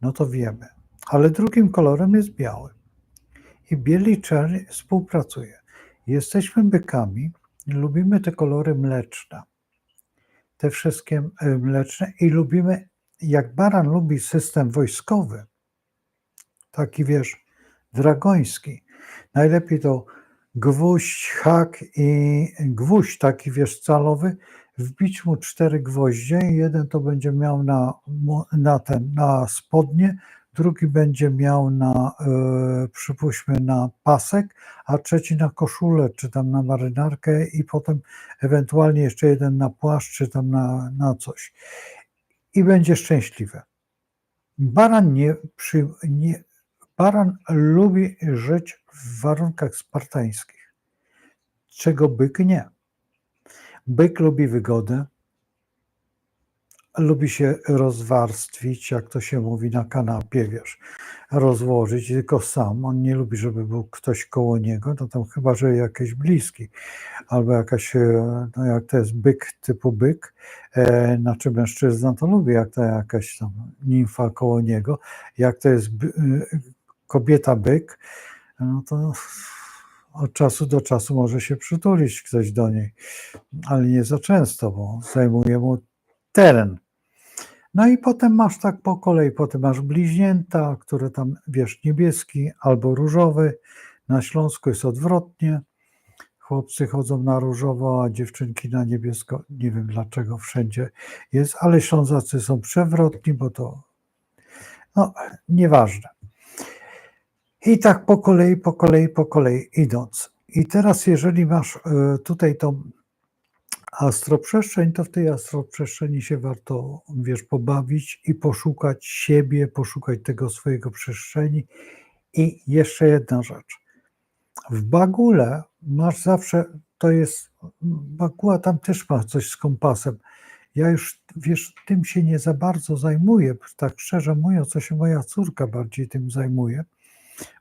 no to wiemy. ale drugim kolorem jest biały. I biel i czerń współpracuje. Jesteśmy bykami, lubimy te kolory mleczne, te wszystkie mleczne i lubimy, jak baran lubi system wojskowy, taki wiesz, dragoński. Najlepiej to gwóźdź, hak i gwóźdź taki wiesz calowy, wbić mu 4 gwoździe i jeden to będzie miał na spodnie, drugi będzie miał przypuśćmy na pasek, a trzeci na koszulę, czy tam na marynarkę i potem ewentualnie jeszcze jeden na płaszcz, czy tam na coś. I będzie szczęśliwy. Baran Baran lubi żyć w warunkach spartańskich, czego byk nie. Byk lubi wygodę, lubi się rozwarstwić, jak to się mówi, na kanapie, wiesz, rozłożyć tylko sam. On nie lubi, żeby był ktoś koło niego, no tam chyba, że jakiś bliski, albo jakaś, no jak to jest byk typu byk, znaczy mężczyzna to lubi, jak to jakaś tam nimfa koło niego, jak to jest kobieta byk, no to od czasu do czasu może się przytulić ktoś do niej, ale nie za często, bo zajmuje mu teren. No i potem masz tak po kolei, potem masz bliźnięta, które tam, wiesz, niebieski albo różowy. Na Śląsku jest odwrotnie. Chłopcy chodzą na różowo, a dziewczynki na niebiesko. Nie wiem dlaczego wszędzie jest, ale Ślązacy są przewrotni, bo to, no, nieważne. I tak po kolei idąc. I teraz jeżeli masz tutaj tą astroprzestrzeń, to w tej astroprzestrzeni się warto, wiesz, pobawić i poszukać siebie, poszukać tego swojego przestrzeni. I jeszcze jedna rzecz. W Bagule masz zawsze, to jest, Baguła tam też ma coś z kompasem. Ja już, wiesz, tym się nie za bardzo zajmuję, tak szczerze mówiąc, to się moja córka bardziej tym zajmuje,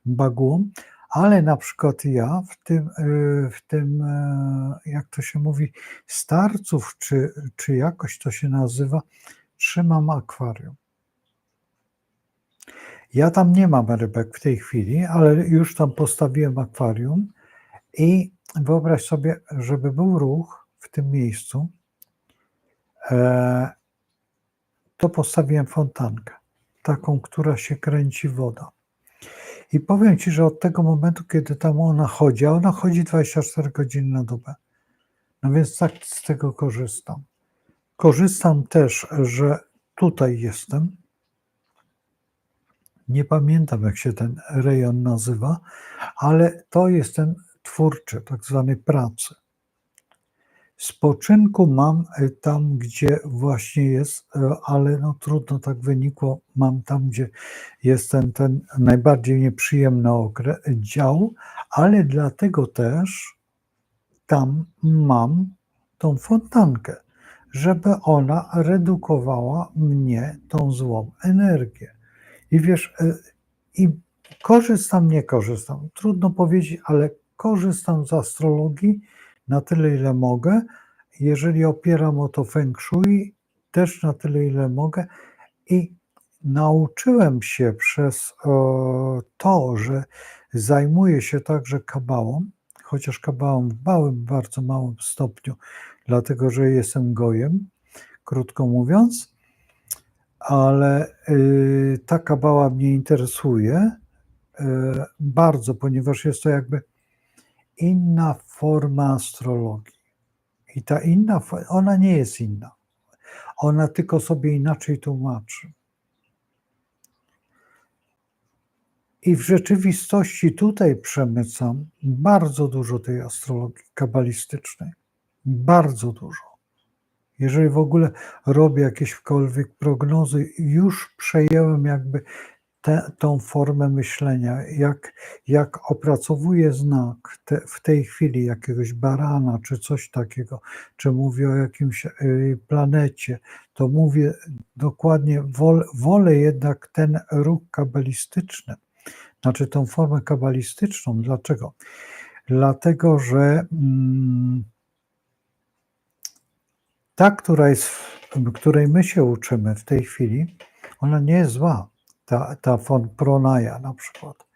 bagułą, ale na przykład ja w tym, jak to się mówi, starców, czy jakoś to się nazywa, trzymam akwarium. Ja tam nie mam rybek w tej chwili, ale już tam postawiłem akwarium i wyobraź sobie, żeby był ruch w tym miejscu, to postawiłem fontankę, taką, która się kręci woda. I powiem Ci, że od tego momentu, kiedy tam ona chodzi, a ona chodzi 24 godziny na dobę, no więc tak z tego korzystam. Korzystam też, że tutaj jestem. Nie pamiętam, jak się ten rejon nazywa, ale to jest ten twórczy, tak zwany pracy. Spoczynku mam tam, gdzie właśnie jest, ale no trudno tak wynikło, mam tam, gdzie jest ten najbardziej nieprzyjemny dział, ale dlatego też tam mam tą fontankę, żeby ona redukowała mnie tą złą energię. I wiesz, i korzystam, nie korzystam, trudno powiedzieć, ale korzystam z astrologii na tyle, ile mogę. Jeżeli opieram o to feng shui, też na tyle, ile mogę. I nauczyłem się przez to, że zajmuję się także kabałą, chociaż kabałą w bardzo małym stopniu, dlatego że jestem gojem, krótko mówiąc, ale ta kabała mnie interesuje bardzo, ponieważ jest to jakby inna forma astrologii. I ta inna, ona nie jest inna. Ona tylko sobie inaczej tłumaczy. I w rzeczywistości tutaj przemycam bardzo dużo tej astrologii kabalistycznej. Bardzo dużo. Jeżeli w ogóle robię jakiekolwiek prognozy, już przejęłem jakby tą formę myślenia, jak opracowuję znak w tej chwili jakiegoś barana, czy coś takiego, czy mówię o jakimś planecie, to mówię dokładnie, wolę jednak ten ruch kabalistyczny, znaczy tą formę kabalistyczną. Dlaczego? Dlatego, że ta, której my się uczymy w tej chwili, ona nie jest zła. ta von Pronaja na przykład.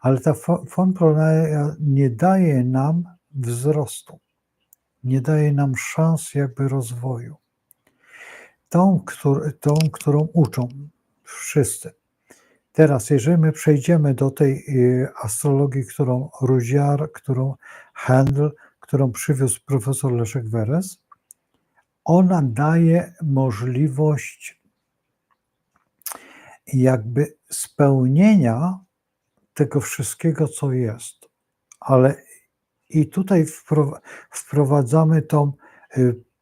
Ale ta von Pronaja nie daje nam wzrostu, nie daje nam szans jakby rozwoju. Tą, którą uczą wszyscy. Teraz, jeżeli my przejdziemy do tej astrologii, którą Ruziar, którą Handel, którą przywiózł profesor Leszek Weresz, ona daje możliwość jakby spełnienia tego wszystkiego, co jest. Ale i tutaj wprowadzamy tą,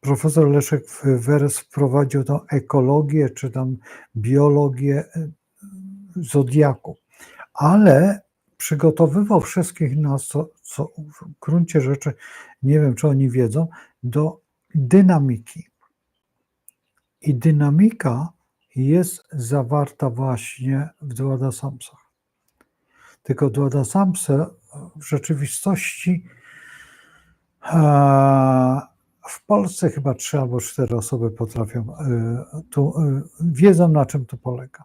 profesor Leszek Weresz wprowadził tą ekologię, czy tam biologię zodiaku, ale przygotowywał wszystkich nas, co w gruncie rzeczy, nie wiem, czy oni wiedzą, do dynamiki. I dynamika jest zawarta właśnie w Dwadasamsach. Tylko Dwadasamse w rzeczywistości w Polsce chyba 3 albo 4 osoby potrafią, wiedzą, na czym to polega.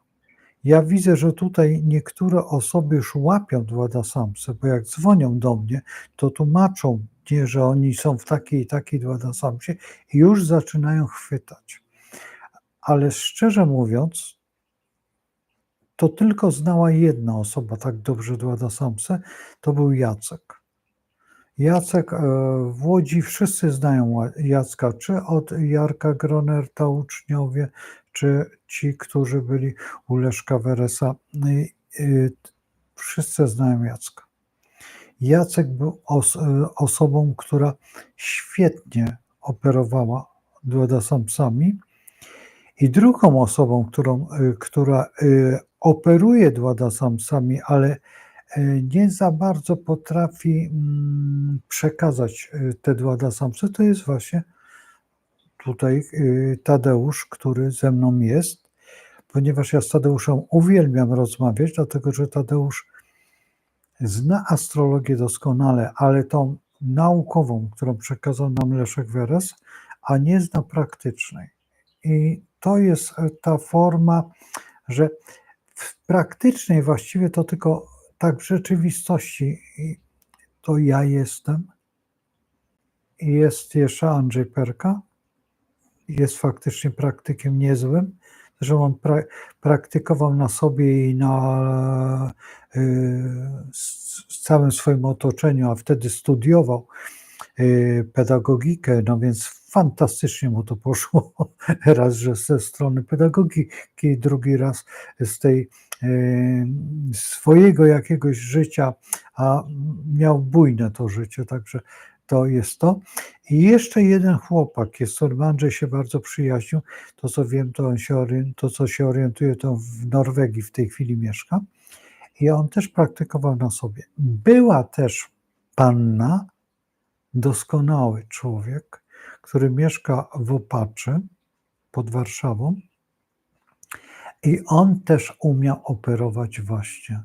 Ja widzę, że tutaj niektóre osoby już łapią Dwadasamse, bo jak dzwonią do mnie, to tłumaczą mnie, że oni są w takiej i takiej Dwadasamsie i już zaczynają chwytać. Ale szczerze mówiąc, to tylko znała jedna osoba tak dobrze Dwadasamse, to był Jacek. Jacek w Łodzi, wszyscy znają Jacka, czy od Jarka Gronerta uczniowie, czy ci, którzy byli u Leszka Weresza. Wszyscy znają Jacka. Jacek był osobą, która świetnie operowała Dwadasamsami i drugą osobą, która operuje Dwadasamsami, ale nie za bardzo potrafi przekazać te Dwadasamsy, to jest właśnie tutaj Tadeusz, który ze mną jest, ponieważ ja z Tadeuszem uwielbiam rozmawiać, dlatego że Tadeusz zna astrologię doskonale, ale tą naukową, którą przekazał nam Leszek Weresz, a nie zna praktycznej. I to jest ta forma, że w praktycznej właściwie to tylko tak w rzeczywistości to ja jestem. Jest jeszcze Andrzej Perka, jest faktycznie praktykiem niezłym, że on praktykował na sobie i na całym swoim otoczeniu, a wtedy studiował pedagogikę, no więc fantastycznie mu to poszło. Raz, że ze strony pedagogiki, drugi raz z tej swojego jakiegoś życia, a miał bujne to życie, także to jest to. I jeszcze jeden chłopak jest, z którym Andrzej się bardzo przyjaźnił, to co wiem, to co się orientuje, to w Norwegii w tej chwili mieszka i on też praktykował na sobie. Była też panna, doskonały człowiek, który mieszka w Opaczy pod Warszawą i on też umiał operować właśnie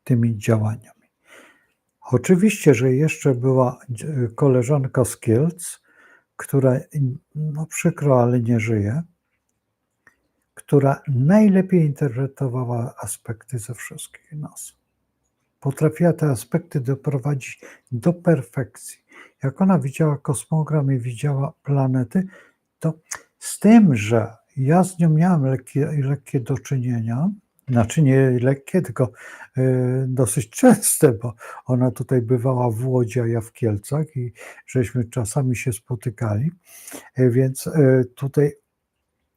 tymi działaniami. Oczywiście, że jeszcze była koleżanka z Kielc, która, no przykro, ale nie żyje, która najlepiej interpretowała aspekty ze wszystkich nas. Potrafiła te aspekty doprowadzić do perfekcji. Jak ona widziała kosmogram i widziała planety, to z tym, że ja z nią miałem lekkie do czynienia, znaczy nie lekkie, tylko dosyć częste, bo ona tutaj bywała w Łodzi, a ja w Kielcach i żeśmy czasami się spotykali, więc tutaj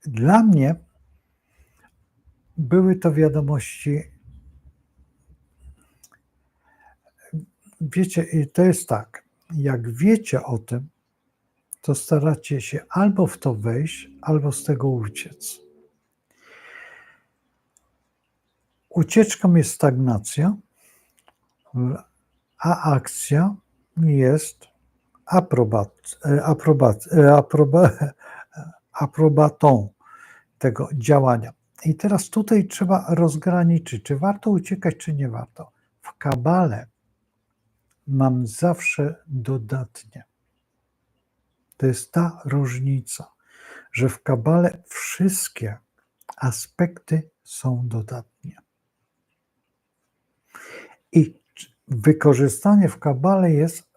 dla mnie były to wiadomości. Wiecie, to jest tak, jak wiecie o tym, to staracie się albo w to wejść, albo z tego uciec. Ucieczką jest stagnacja, a akcja jest aprobatą tego działania. I teraz tutaj trzeba rozgraniczyć, czy warto uciekać, czy nie warto. W kabale mam zawsze dodatnie. To jest ta różnica, że w kabale wszystkie aspekty są dodatnie. I wykorzystanie w kabale jest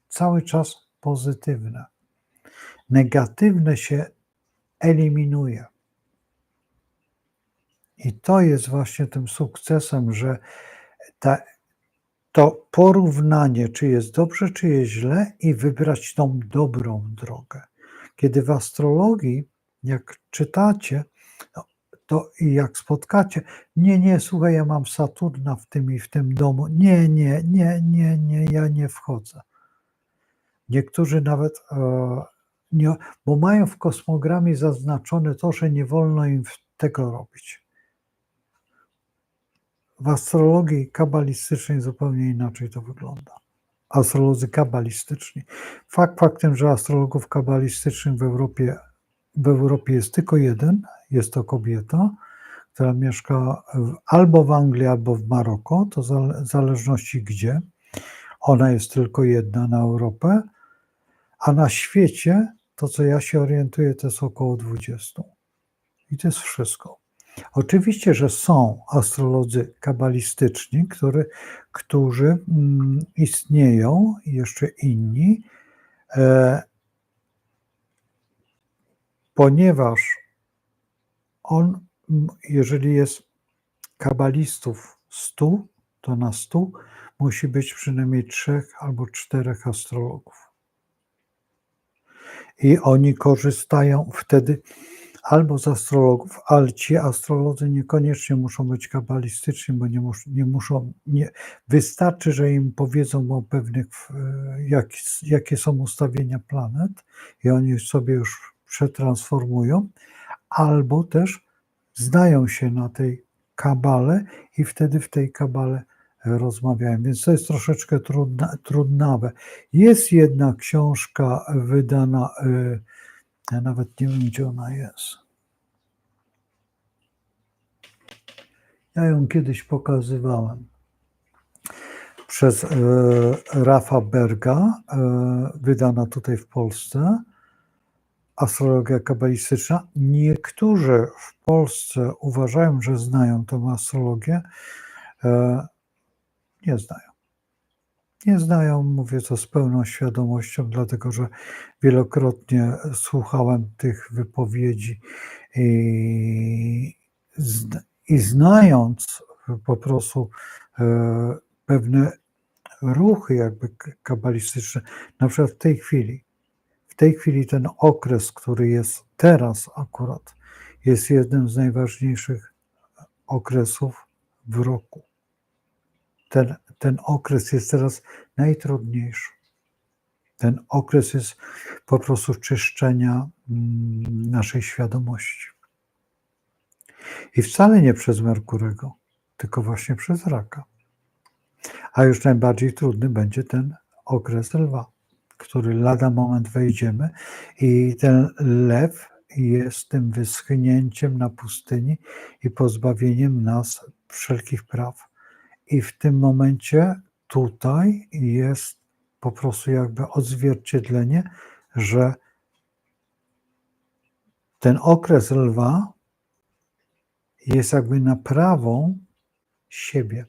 cały czas pozytywne. Negatywne się eliminuje. I to jest właśnie tym sukcesem, że to porównanie, czy jest dobrze, czy jest źle, i wybrać tą dobrą drogę. Kiedy w astrologii, jak czytacie, to i jak spotkacie, nie, słuchaj, ja mam Saturna w tym i w tym domu, nie, ja nie wchodzę. Niektórzy nawet nie, bo mają w kosmogramie zaznaczone to, że nie wolno im tego robić. W astrologii kabalistycznej zupełnie inaczej to wygląda. Astrolodzy kabalistyczni. Faktem, że astrologów kabalistycznych w Europie jest tylko jeden, jest to kobieta, która mieszka albo w Anglii, albo w Maroko, to w zależności gdzie. Ona jest tylko jedna na Europę, a na świecie, to co ja się orientuję, to jest około 20. I to jest wszystko. Oczywiście, że są astrolodzy kabalistyczni, którzy istnieją, i jeszcze inni, ponieważ jeżeli jest kabalistów 100, to na 100 musi być przynajmniej 3 albo 4 astrologów. I oni korzystają wtedy albo z astrologów, ale ci astrolodzy niekoniecznie muszą być kabalistyczni, bo wystarczy, że im powiedzą o pewnych, jakie są ustawienia planet, i oni sobie już przetransformują, albo też znają się na tej kabale i wtedy w tej kabale rozmawiają. Więc to jest troszeczkę trudnawe. Jest jedna książka wydana, ja nawet nie wiem, gdzie ona jest. Ja ją kiedyś pokazywałem. Przez Rafa Berga, wydana tutaj w Polsce. Astrologia kabalistyczna. Niektórzy w Polsce uważają, że znają tę astrologię. Nie znają. Nie znają, mówię to z pełną świadomością, dlatego że wielokrotnie słuchałem tych wypowiedzi i znając po prostu pewne ruchy jakby kabalistyczne, na przykład w tej chwili ten okres, który jest teraz akurat, jest jednym z najważniejszych okresów w roku. Ten okres jest teraz najtrudniejszy. Ten okres jest po prostu czyszczenia naszej świadomości. I wcale nie przez Merkurego, tylko właśnie przez Raka. A już najbardziej trudny będzie ten okres Lwa, który lada moment wejdziemy, i ten Lew jest tym wyschnięciem na pustyni i pozbawieniem nas wszelkich praw. I w tym momencie tutaj jest po prostu jakby odzwierciedlenie, że ten okres Lwa jest jakby naprawą siebie.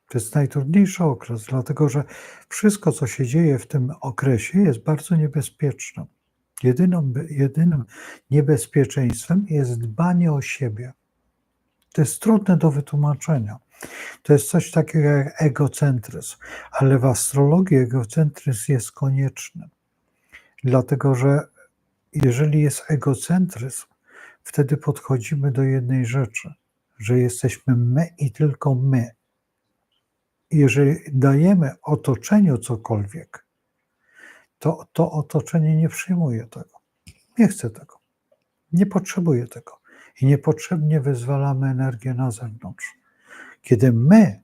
To jest najtrudniejszy okres, dlatego że wszystko, co się dzieje w tym okresie, jest bardzo niebezpieczne. Jedynym niebezpieczeństwem jest dbanie o siebie. To jest trudne do wytłumaczenia. To jest coś takiego jak egocentryzm, ale w astrologii egocentryzm jest konieczny. Dlatego że jeżeli jest egocentryzm, wtedy podchodzimy do jednej rzeczy, że jesteśmy my i tylko my. Jeżeli dajemy otoczeniu cokolwiek, to otoczenie nie przyjmuje tego. Nie chce tego. Nie potrzebuje tego. I niepotrzebnie wyzwalamy energię na zewnątrz. Kiedy my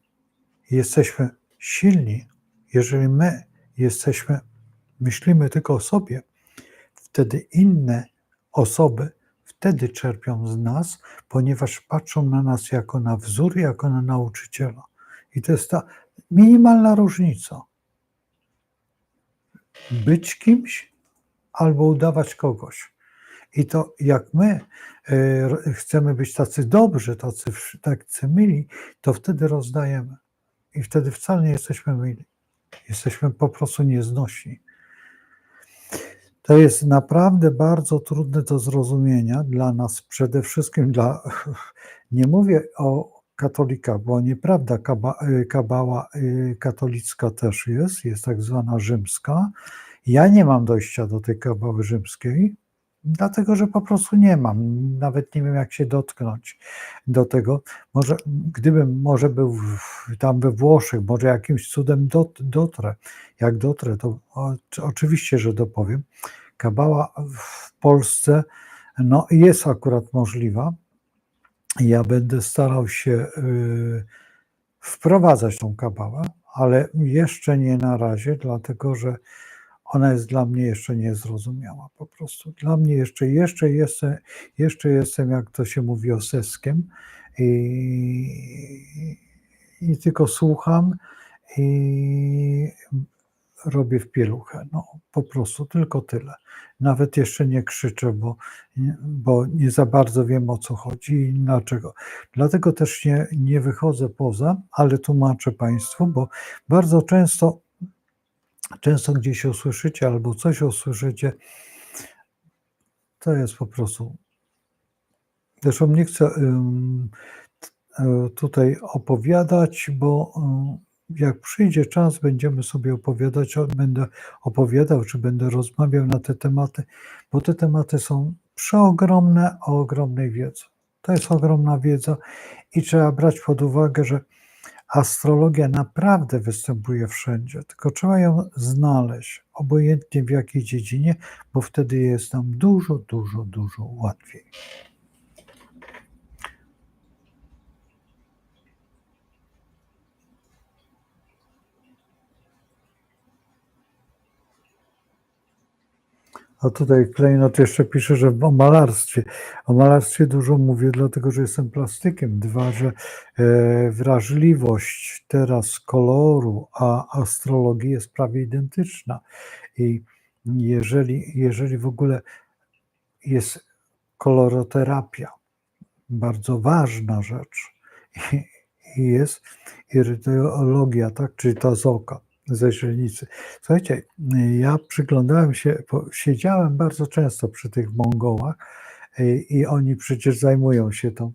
jesteśmy silni, jeżeli my myślimy tylko o sobie, wtedy inne osoby wtedy czerpią z nas, ponieważ patrzą na nas jako na wzór, jako na nauczyciela. I to jest ta minimalna różnica. Być kimś albo udawać kogoś. I to jak my chcemy być tacy dobrzy, tacy mili, to wtedy rozdajemy. I wtedy wcale nie jesteśmy mili. Jesteśmy po prostu nieznośni. To jest naprawdę bardzo trudne do zrozumienia dla nas, przede wszystkim nie mówię o katolikach, bo nieprawda, kabała katolicka też jest tak zwana rzymska. Ja nie mam dojścia do tej kabały rzymskiej, dlatego że po prostu nie mam, nawet nie wiem jak się dotknąć do tego. Gdybym był tam we Włoszech, może jakimś cudem dotrę. Jak dotrę, to oczywiście, że dopowiem. Kabała w Polsce jest akurat możliwa. Ja będę starał się wprowadzać tą kabałę, ale jeszcze nie na razie, dlatego że ona jest dla mnie jeszcze niezrozumiała po prostu. Dla mnie jeszcze jestem, jak to się mówi, oseskiem i tylko słucham i robię w pieluchę. Po prostu tylko tyle. Nawet jeszcze nie krzyczę, bo nie za bardzo wiem, o co chodzi i dlaczego. Dlatego też nie wychodzę poza, ale tłumaczę Państwu, bo bardzo często gdzieś usłyszycie albo coś usłyszycie, to jest po prostu. Zresztą nie chcę tutaj opowiadać, bo jak przyjdzie czas, będziemy sobie będę opowiadał, czy będę rozmawiał na te tematy, bo te tematy są przeogromne, o ogromnej wiedzy. To jest ogromna wiedza i trzeba brać pod uwagę, że astrologia naprawdę występuje wszędzie, tylko trzeba ją znaleźć, obojętnie w jakiej dziedzinie, bo wtedy jest nam dużo, dużo, dużo łatwiej. A tutaj Klejnot jeszcze pisze, że o malarstwie dużo mówię, dlatego że jestem plastykiem. Dwa, że wrażliwość teraz koloru, a astrologii jest prawie identyczna. I jeżeli w ogóle jest koloroterapia, bardzo ważna rzecz, i jest irytologia, tak, czyli to z oka, ze źrenicy. Słuchajcie, ja przyglądałem się, siedziałem bardzo często przy tych Mongołach i oni przecież zajmują się tą.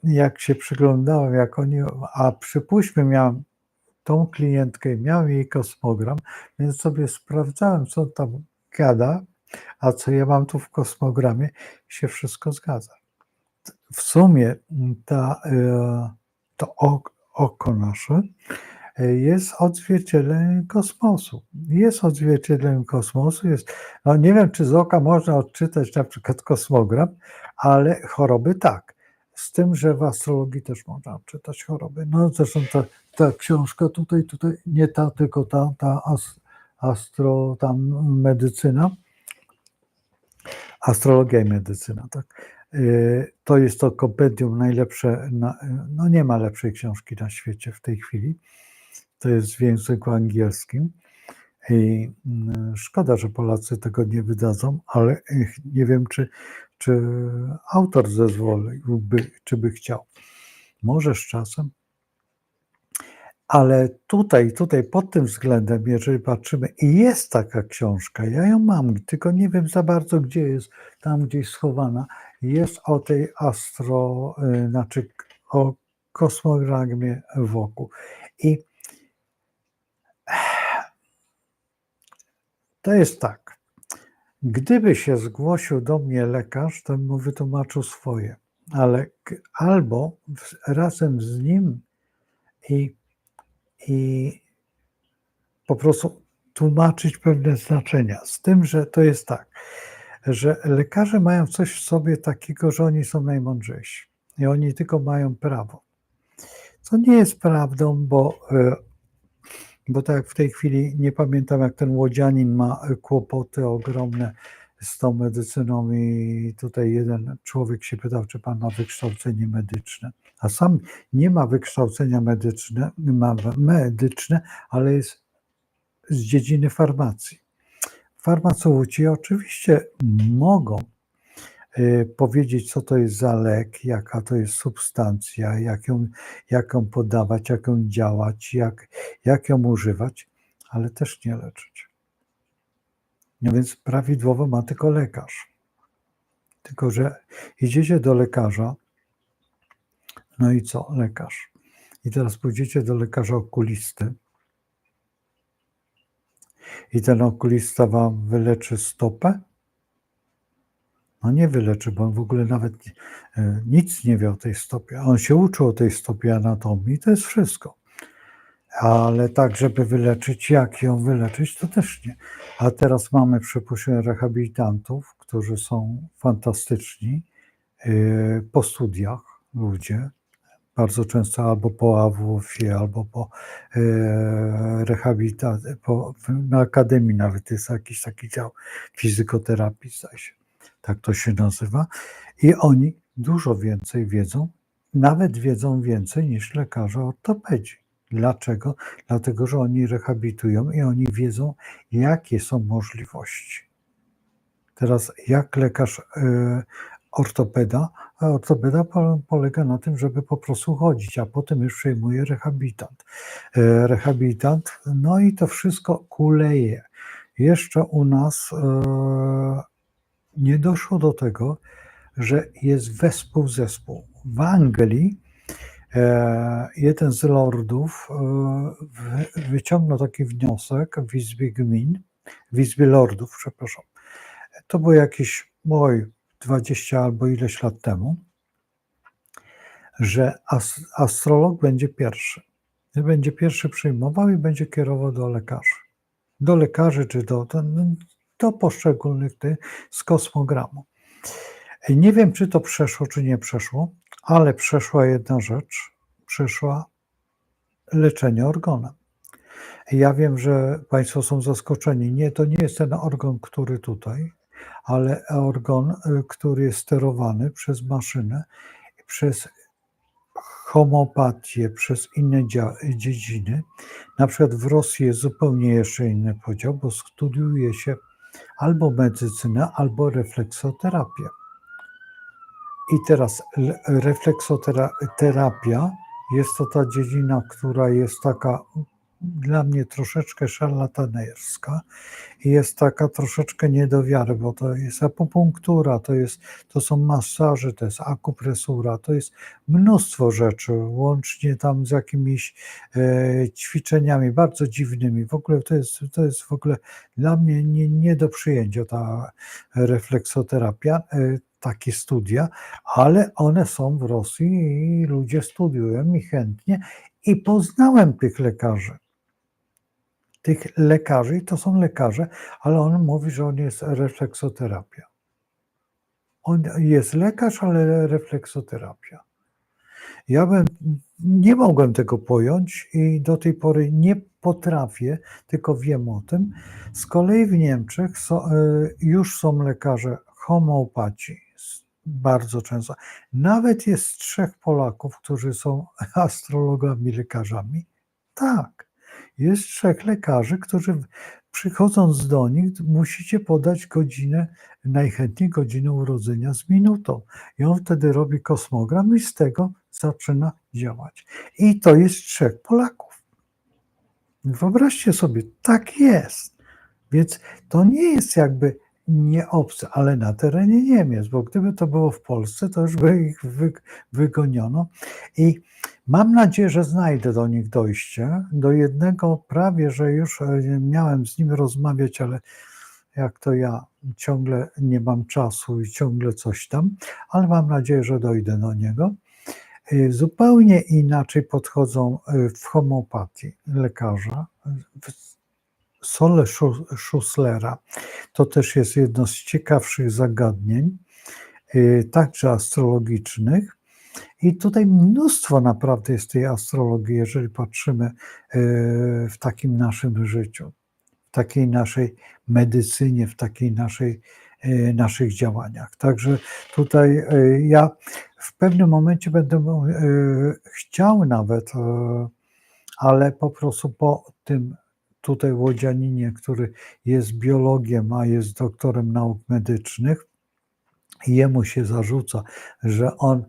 Jak się przyglądałem, a przypuśćmy, miałem tą klientkę, miałem jej kosmogram, więc sobie sprawdzałem, co tam gada, a co ja mam tu w kosmogramie, się wszystko zgadza. W sumie to oko nasze jest odzwierciedleniem kosmosu. Nie wiem, czy z oka można odczytać na przykład kosmogram, ale choroby tak. Z tym, że w astrologii też można odczytać choroby. Zresztą ta książka tutaj, nie ta, tylko ta medycyna, astrologia i medycyna, tak. To jest to kompendium najlepsze, nie ma lepszej książki na świecie w tej chwili. To jest w języku angielskim i szkoda, że Polacy tego nie wydadzą, ale nie wiem, czy autor zezwoliłby, czy by chciał. Może z czasem. Ale tutaj pod tym względem, jeżeli patrzymy, i jest taka książka, ja ją mam, tylko nie wiem za bardzo, gdzie jest, tam gdzieś schowana, jest o tej o kosmogramie wokół. I to jest tak, gdyby się zgłosił do mnie lekarz, to bym mu wytłumaczył swoje, ale albo razem z nim i po prostu tłumaczyć pewne znaczenia. Z tym, że to jest tak, że lekarze mają coś w sobie takiego, że oni są najmądrzejsi i oni tylko mają prawo. Co nie jest prawdą, bo tak jak w tej chwili nie pamiętam, jak ten łodzianin ma kłopoty ogromne z tą medycyną i tutaj jeden człowiek się pytał, czy pan ma wykształcenie medyczne, a sam nie ma wykształcenia medyczne, ale jest z dziedziny farmacji. Farmaceuci oczywiście mogą powiedzieć, co to jest za lek, jaka to jest substancja, jak ją podawać, jak ją działać, jak ją używać, ale też nie leczyć. No więc prawidłowo ma tylko lekarz. Tylko że idziecie do lekarza, no i co? Lekarz. I teraz pójdziecie do lekarza okulisty i ten okulista wam wyleczy stopę? No nie wyleczy, bo on w ogóle nawet nic nie wie o tej stopie. On się uczył o tej stopie anatomii, to jest wszystko. Ale tak, żeby wyleczyć, jak ją wyleczyć, to też nie. A teraz mamy, przypuśćmy, rehabilitantów, którzy są fantastyczni po studiach ludzie, bardzo często albo po AWF-ie, albo po rehabilitacji, na akademii nawet jest jakiś taki dział fizykoterapii, zdaje się, tak to się nazywa. I oni dużo więcej wiedzą, nawet wiedzą więcej niż lekarze ortopedzi. Dlaczego? Dlatego, że oni rehabilitują i oni wiedzą, jakie są możliwości. Teraz jak lekarz ortopeda, a ortopeda polega na tym, żeby po prostu chodzić, a potem już przejmuje rehabilitant. No i to wszystko kuleje. Jeszcze u nas nie doszło do tego, że jest zespół. W Anglii jeden z lordów wyciągnął taki wniosek w Izbie Lordów, przepraszam. To było jakieś 20 albo ileś lat temu, że astrolog będzie pierwszy. Będzie pierwszy przyjmował i będzie kierował do lekarzy. Do lekarzy czy do poszczególnych z kosmogramu. Nie wiem, czy to przeszło, czy nie przeszło, ale przeszła jedna rzecz. Przeszła leczenie organem. Ja wiem, że Państwo są zaskoczeni. Nie, to nie jest ten organ, który tutaj, ale organ, który jest sterowany przez maszynę, przez homeopatię, przez inne dziedziny. Na przykład w Rosji jest zupełnie jeszcze inny podział, bo studiuje się albo medycynę, albo refleksoterapię. I teraz refleksoterapia jest to ta dziedzina, która jest taka dla mnie troszeczkę szarlatanerska i jest taka troszeczkę niedowiary, bo to jest akupunktura, to są masaże, to jest akupresura, to jest mnóstwo rzeczy, łącznie tam z jakimiś ćwiczeniami bardzo dziwnymi. W ogóle to jest w ogóle dla mnie nie do przyjęcia ta refleksoterapia, takie studia, ale one są w Rosji i ludzie studiują i chętnie i poznałem tych lekarzy. I to są lekarze, ale on mówi, że on jest refleksoterapia. On jest lekarz, ale refleksoterapia. Ja nie mogłem tego pojąć i do tej pory nie potrafię, tylko wiem o tym. Z kolei w Niemczech już są lekarze homeopaci, bardzo często. Nawet jest 3 Polaków, którzy są astrologami, lekarzami. Tak, jest 3 lekarzy, którzy przychodząc do nich, musicie podać godzinę, najchętniej godzinę urodzenia z minutą. I on wtedy robi kosmogram i z tego zaczyna działać. I to jest 3 Polaków. Wyobraźcie sobie, tak jest. Więc to nie jest jakby nie obce, ale na terenie Niemiec, bo gdyby to było w Polsce, to już by ich wygoniono. I mam nadzieję, że znajdę do nich dojście. Do jednego prawie, że już miałem z nim rozmawiać, ale jak to ja ciągle nie mam czasu i ciągle coś tam, ale mam nadzieję, że dojdę do niego. Zupełnie inaczej podchodzą w homeopatii lekarza, Sole Schusslera. To też jest jedno z ciekawszych zagadnień, także astrologicznych. I tutaj mnóstwo naprawdę jest tej astrologii, jeżeli patrzymy w takim naszym życiu, w takiej naszej medycynie, w takiej naszych działaniach. Także tutaj ja w pewnym momencie będę chciał nawet, ale po prostu po tym tutaj łodzianinie, który jest biologiem, a jest doktorem nauk medycznych, jemu się zarzuca, że on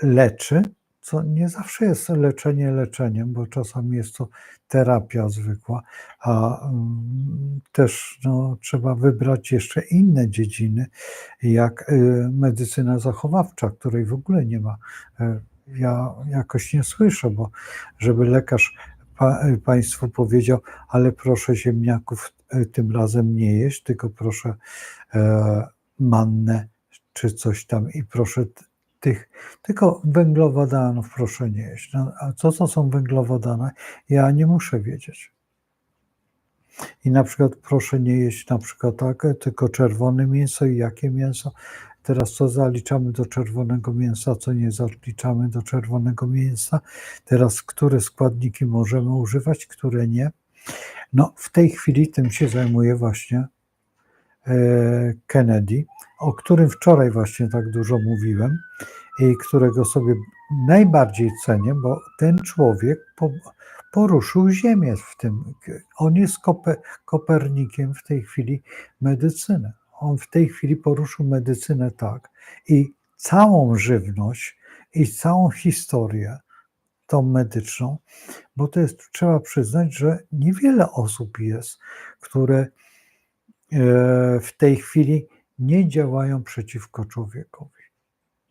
leczy, co nie zawsze jest leczenie leczeniem, bo czasami jest to terapia zwykła, a też trzeba wybrać jeszcze inne dziedziny, jak medycyna zachowawcza, której w ogóle nie ma. Ja jakoś nie słyszę, bo żeby lekarz Państwu powiedział, ale proszę ziemniaków tym razem nie jeść, tylko proszę mannę czy coś tam i proszę tylko węglowodanów proszę nie jeść. No, a co to są węglowodany? Ja nie muszę wiedzieć. I na przykład proszę nie jeść na przykład tylko czerwone mięso i jakie mięso. Teraz co zaliczamy do czerwonego mięsa, co nie zaliczamy do czerwonego mięsa. Teraz które składniki możemy używać, które nie. No w tej chwili tym się zajmuje właśnie Kennedy, o którym wczoraj właśnie tak dużo mówiłem i którego sobie najbardziej cenię, bo ten człowiek poruszył Ziemię w tym. On jest Kopernikiem w tej chwili medycyny. On w tej chwili poruszył medycynę tak i całą żywność i całą historię tą medyczną, bo to jest, trzeba przyznać, że niewiele osób jest, które w tej chwili nie działają przeciwko człowiekowi.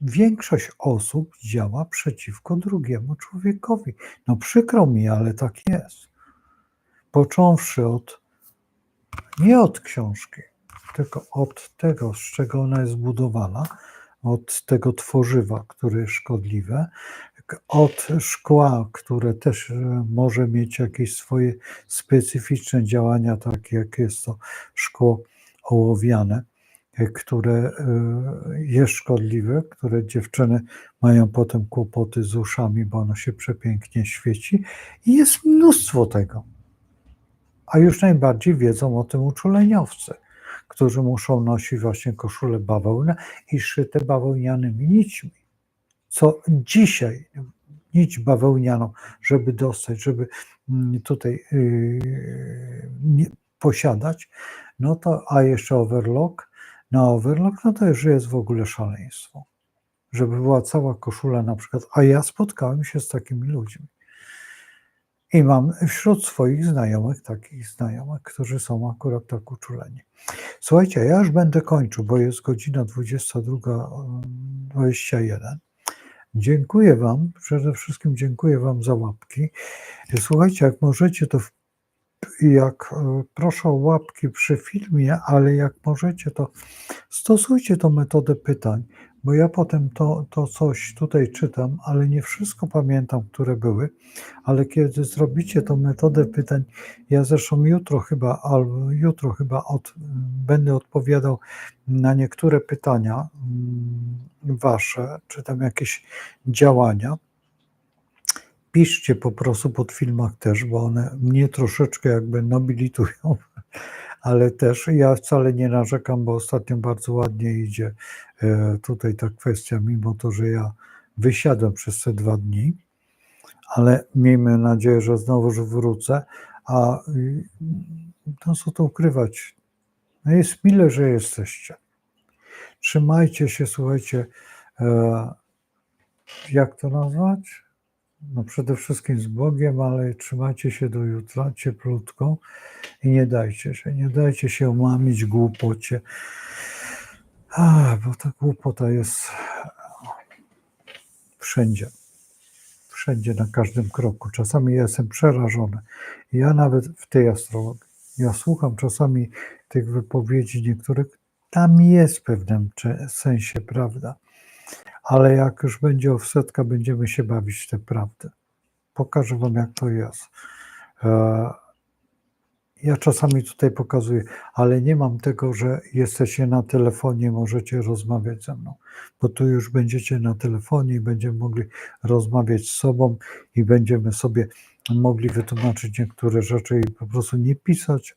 Większość osób działa przeciwko drugiemu człowiekowi. No przykro mi, ale tak jest. Począwszy nie od książki, tylko od tego, z czego ona jest zbudowana, od tego tworzywa, które jest szkodliwe, od szkła, które też może mieć jakieś swoje specyficzne działania, takie jak jest to szkło ołowiane, które jest szkodliwe, które dziewczyny mają potem kłopoty z uszami, bo ono się przepięknie świeci i jest mnóstwo tego. A już najbardziej wiedzą o tym uczuleniowcy, którzy muszą nosić właśnie koszule bawełny i szyte bawełnianymi nićmi. Co dzisiaj nić bawełnianą, żeby dostać, żeby tutaj posiadać, no to, a jeszcze overlock, no to już jest w ogóle szaleństwo. Żeby była cała koszula na przykład, a ja spotkałem się z takimi ludźmi. I mam wśród swoich znajomych takich znajomych, którzy są akurat tak uczuleni. Słuchajcie, ja już będę kończył, bo jest godzina 22:21. Dziękuję Wam, przede wszystkim dziękuję Wam za łapki. Słuchajcie, jak możecie, to proszę o łapki przy filmie, ale jak możecie, to stosujcie tą metodę pytań, bo ja potem to coś tutaj czytam, ale nie wszystko pamiętam, które były, ale kiedy zrobicie tą metodę pytań, ja zresztą jutro chyba będę odpowiadał na niektóre pytania wasze, czy tam jakieś działania. Piszcie po prostu pod filmach też, bo one mnie troszeczkę jakby nobilitują, ale też ja wcale nie narzekam, bo ostatnio bardzo ładnie idzie tutaj ta kwestia, mimo to, że ja wysiadłem przez te 2 dni, ale miejmy nadzieję, że znowu wrócę, a to co tu ukrywać, no jest mile, że jesteście. Trzymajcie się, słuchajcie, jak to nazwać? No przede wszystkim z Bogiem, ale trzymajcie się do jutra cieplutko i nie dajcie się omamić głupocie, bo ta głupota jest wszędzie, na każdym kroku. Czasami ja jestem przerażony. Ja nawet w tej astrologii, ja słucham czasami tych wypowiedzi niektórych, tam jest w pewnym sensie prawda, ale jak już będzie offsetka, będziemy się bawić w tę prawdę. Pokażę Wam, jak to jest. Ja czasami tutaj pokazuję, ale nie mam tego, że jesteście na telefonie, możecie rozmawiać ze mną, bo tu już będziecie na telefonie i będziemy mogli rozmawiać z sobą i będziemy sobie mogli wytłumaczyć niektóre rzeczy i po prostu nie pisać,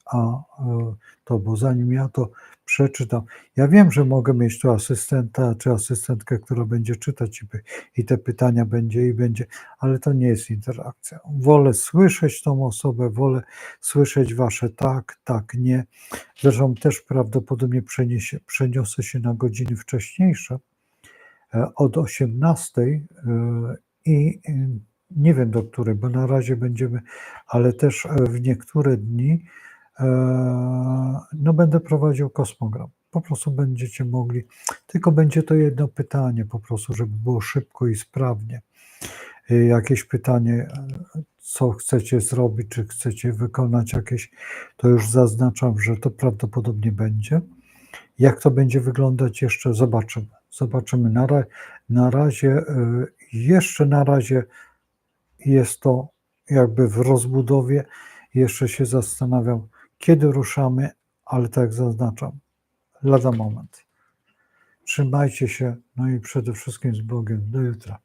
bo zanim ja to przeczytam. Ja wiem, że mogę mieć tu asystenta czy asystentkę, która będzie czytać i te pytania będzie, ale to nie jest interakcja. Wolę słyszeć tą osobę, wolę słyszeć wasze tak, tak, nie. Zresztą też prawdopodobnie przeniosę się na godziny wcześniejsze, od 18 i nie wiem do której, bo na razie będziemy, ale też w niektóre dni no będę prowadził kosmogram. Po prostu będziecie mogli, tylko będzie to jedno pytanie po prostu, żeby było szybko i sprawnie. Jakieś pytanie, co chcecie zrobić, czy chcecie wykonać jakieś, to już zaznaczam, że to prawdopodobnie będzie. Jak to będzie wyglądać jeszcze, zobaczymy. Zobaczymy. Na razie, jeszcze na razie jest to jakby w rozbudowie. Jeszcze się zastanawiam, kiedy ruszamy, ale tak jak zaznaczam, lada moment. Trzymajcie się, no i przede wszystkim z Bogiem. Do jutra.